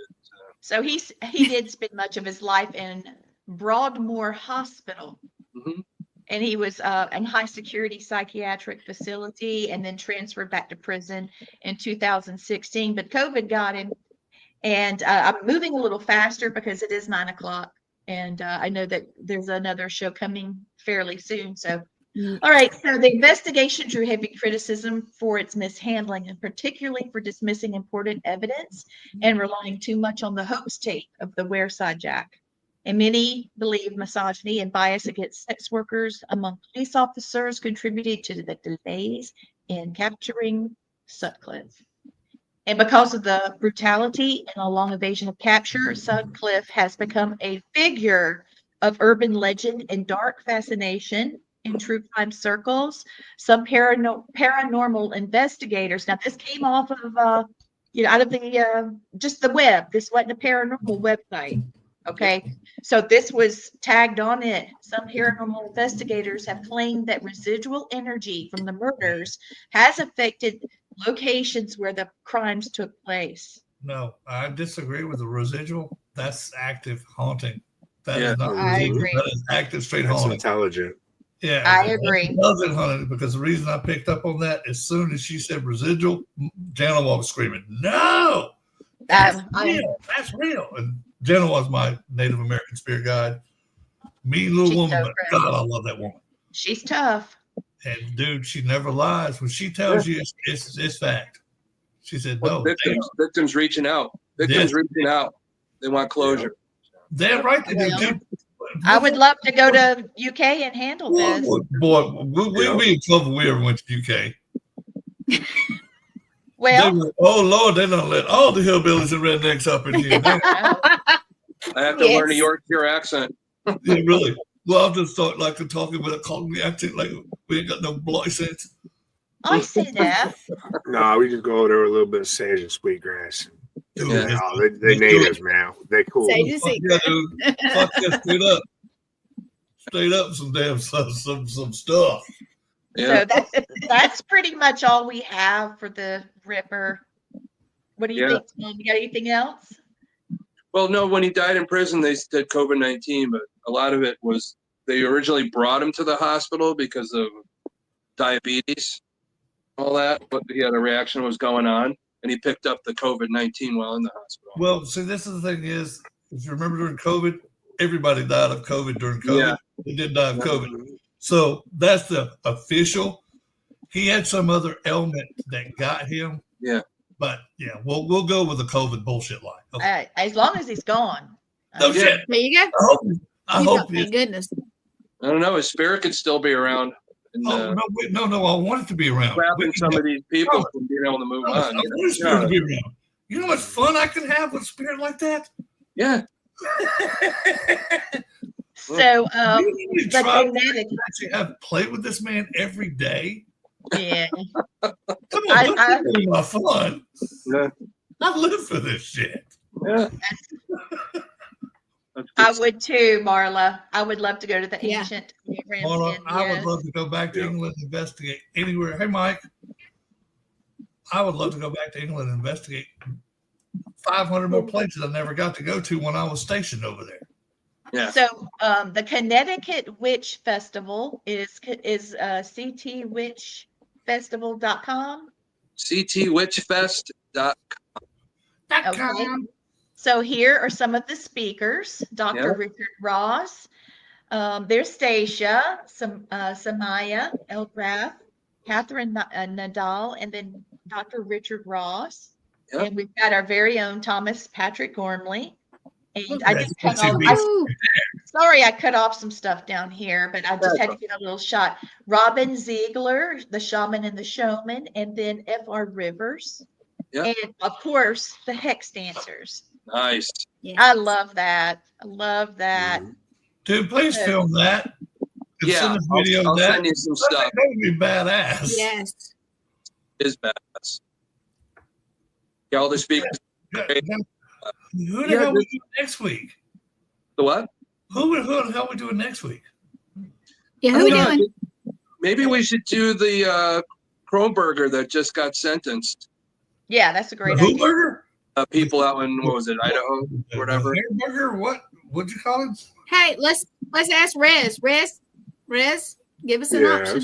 So he did spend much of his life in Broadmoor Hospital. Mhm. And he was in high security psychiatric facility and then transferred back to prison in 2016. But COVID got him. And I'm moving a little faster because it is 9 o'clock. And I know that there's another show coming fairly soon. So, all right. So the investigation drew heavy criticism for its mishandling and particularly for dismissing important evidence and relying too much on the hoax tape of the Wareside Jack. And many believe misogyny and bias against sex workers among police officers contributed to the delays in capturing Sutcliffe. And because of the brutality and a long evasion of capture, Sutcliffe has become a figure of urban legend and dark fascination in true crime circles. Some paranormal investigators. Now, this came off of, out of the just the web. This wasn't a paranormal website. Okay, so this was tagged on it. Some paranormal investigators have claimed that residual energy from the murders has affected locations where the crimes took place. No, I disagree with the residual. That's active haunting. That Yeah. is not I residual. agree. That is active straight That's haunting. intelligent. Yeah, I agree. Intelligent haunting, because the reason I picked up on that, as soon as she said residual, Jana was screaming, "No, that's real. That's real." And Jana was my Native American spirit guide. Mean little She's woman, so but God, I love that woman. She's tough. And dude, she never lies. When she tells you it's fact. She said, Well, no. victims reaching out. Victims reaching out. They want closure. They're right. They do. Dude, I would love to go to UK and handle this. boy, we'd be in trouble if we ever went to UK. Well, oh Lord, they don't let all the hillbillies and rednecks up in here. I have to learn a Yorkshire accent. Yeah, really. Well, I'll just start like talking with a Cockney accent, like we ain't got no bloody sense. I see that. No, we just go over there with a little bit of sage and sweetgrass. Dude, Yeah. No, they natives, man. They cool. Sage and fuck yeah, dude. Fuck yeah, straight up. Straight up some damn some stuff. Yeah. So that's pretty much all we have for the Ripper. What do you think, Tom? You got anything else? Well, no, when he died in prison, they said COVID-19, but a lot of it was they originally brought him to the hospital because of diabetes, all that. But he had a reaction was going on, and he picked up the COVID-19 while in the hospital. Well, see, this is the thing is, if you remember during COVID, everybody died of COVID during COVID. Yeah. They did die of COVID. So that's the official. He had some other ailment that got him. Yeah. But yeah, we'll go with the COVID bullshit line. Okay. As long as he's gone. No shit. There you go. I hope Thank goodness. I don't know. His spirit could still be around. And, no, I want it to be around. Trapping some of these people from being able to move on. I want spirit to be around. You know how much fun I can have with spirit like that? Yeah. So you the try kinetic. to have play with this man every day. Yeah. Come on, that's my fun. Yeah. I live for this shit. Yeah. I would too, Marla. I would love to go to the Yeah. ancient Marla, Ramsden. I would Yes. love to go back to England and investigate anywhere. Hey, Mike, I would love to go back to England and investigate 500 more places I never got to go to when I was stationed over there. Yeah. So the Connecticut Witch Festival is ctwitchfestival.com. ctwitchfest.com. Okay. So here are some of the speakers. Dr. Yeah. Richard Ross. There's Stacia, Samaya Elgraff, Catherine Nadal, and then Dr. Richard Ross. Yep. And we've got our very own Thomas Patrick Gormley. And Look I at just that. cut off, sorry, I cut off some stuff down here, but I just had to get a little shot. Robin Ziegler, the shaman and the showman, and then F.R. Rivers. Yep. And of course, the hex dancers. Nice. I love that. I love that. Dude, please film that. And Yeah, send us video I'll of that. send you some I think stuff. that would be badass. Yes. Is badass. Yeah, all the speakers. Who the Yeah, hell we doing next week? The what? Who the hell we doing next week? Yeah, who we Yeah, doing? maybe we should do the Kronberger that just got sentenced. Yeah, that's a great The idea. Who burger? people out in, what was it, Idaho, or whatever. Hamburger, what'd you call it? Hey, let's ask Rez. Rez, give us an option.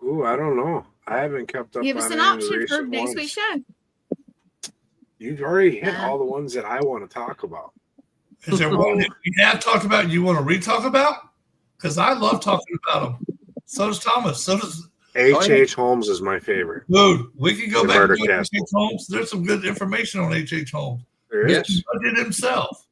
Ooh, I don't know. I haven't kept up. Give us an option for next week's show. You've already hit all the ones that I want to talk about. Is there one that we have talked about you want to re-talk about? Because I love talking about them. So does Thomas. So does H.H. Holmes is my favorite. Dude, we can go The back Murder to H.H. Castle. Holmes. There's some good information on H.H. Holmes. There is. He did himself.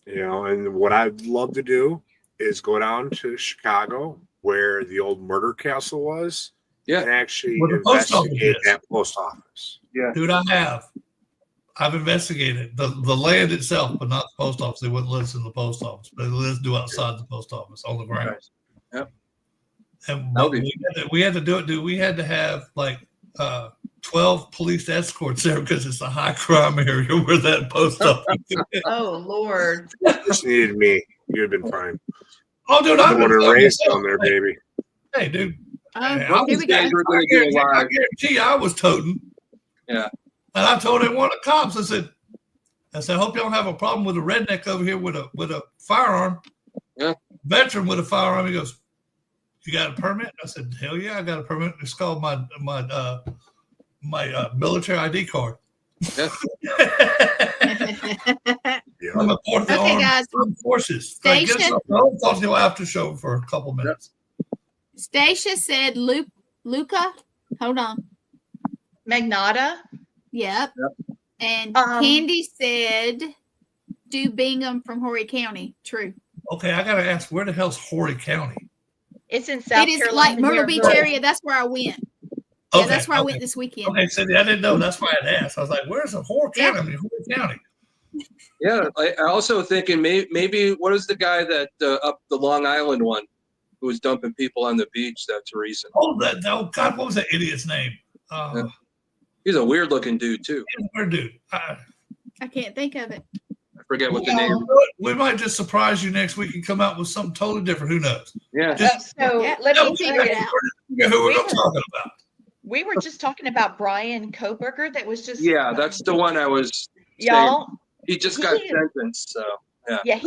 You know, and what I'd love to do is go down to Chicago where the old murder castle was and actually Where the post office investigate is. that post office. Yeah. Dude, I've investigated the land itself, but not the post office. They wouldn't let us in the post office, but they let us do outside the post office on the grounds. Yep. And we had to do it, dude. We had to have like 12 police escorts there because it's a high crime area where that post office is. Oh, Lord. Just needed me. You'd have been fine. Oh, dude, I would have raced on there, baby. Hey, dude. Here we go. I guarantee I was toting. Yeah. And I told him one of the cops, I said, hope you don't have a problem with a redneck over here with a firearm. Yeah. Veteran with a firearm. He goes, you got a permit? I said, hell yeah, I got a permit. It's called my military ID card. Yeah. I'm a part of the armed forces. Station. I'll talk to you after show for a couple minutes. Stacia said Luca. Hold on. Magnata. Yep. And Candy said do Bingham from Horry County. True. Okay, I gotta ask, where the hell's Horry County? It's in South It Carolina. is like Myrtle Beach near- area. That's where I went. Yeah, that's where I went this weekend. Okay, so I didn't know. That's why I asked. I was like, where's the Horry County? I mean, Horry County. Yeah, I also thinking maybe what is the guy that up the Long Island one who was dumping people on the beach that's recent? Oh, God, what was that idiot's name? He's a weird looking dude too. He's a weird dude. I can't think of it. I forget what the name. We might just surprise you next week and come out with something totally different. Who knows? Yeah. Let me figure it out. Who we're talking about. We were just talking about Brian Koberger that was just. Yeah, that's the one I was. Y'all. He just got sentenced, so yeah. Yeah,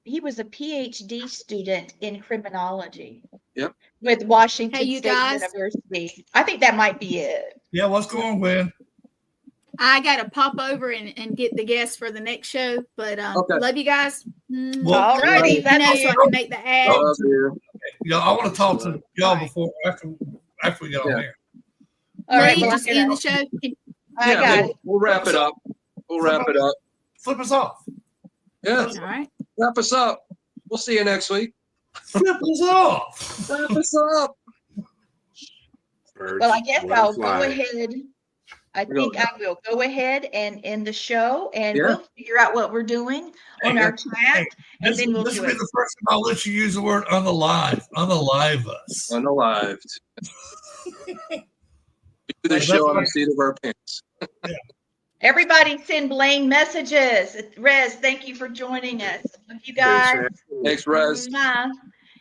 he was a PhD student in criminology. Yep. With Washington Hey, you State guys. University. I think that might be it. Yeah, what's going on, Gwen? I got to pop over and get the guests for the next show, but love you guys. All righty. So I can make the ad. I love you. Yeah, I want to talk to y'all before after we get on here. All right, Lee, just end the show. I got it. We'll wrap it up. Flip us off. Yeah. All right. Wrap us up. We'll see you next week. Flip us off. Wrap us up. Well, I guess I'll go ahead. I think I will go ahead and end the show, and we'll figure out what we're doing on our chat, and then we'll this do will be it. the first time I'll let you use the word unalive. Unalive us. Unalived. Do the show on the seat of our pants. Everybody send Blaine messages. Rez, thank you for joining us. Love you guys. Thanks, Rez.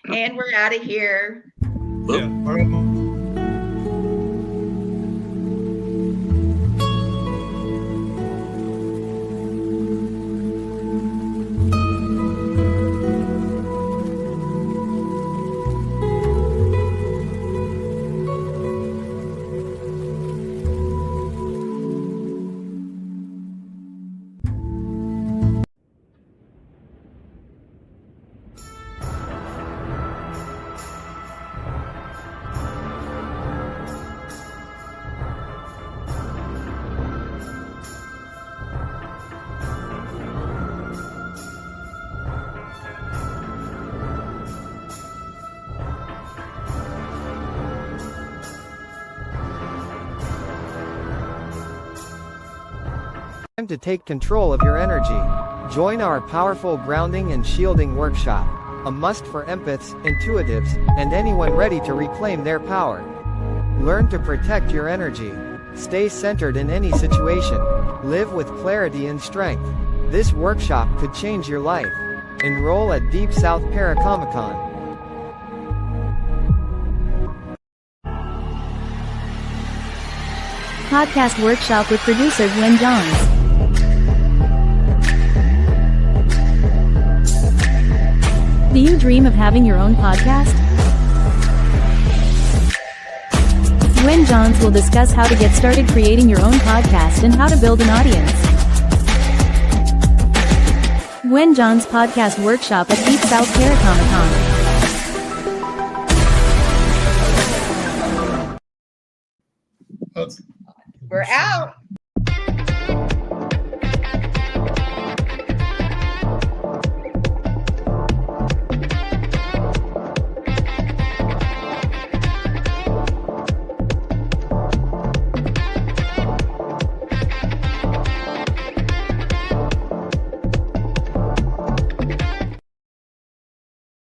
And we're out of here. Yeah. All right. Time to take control of your energy. Join our powerful grounding and shielding workshop. A must for empaths, intuitives, and anyone ready to reclaim their power. Learn to protect your energy. Stay centered in any situation. Live with clarity and strength. This workshop could change your life. Enroll at Deep South Para Comic-Con. Podcast Workshop with producer Gwen Johns. Do you dream of having your own podcast? Gwen Johns will discuss how to get started creating your own podcast and how to build an audience. Gwen Johns Podcast Workshop at Deep South Para Comic Con. We're out.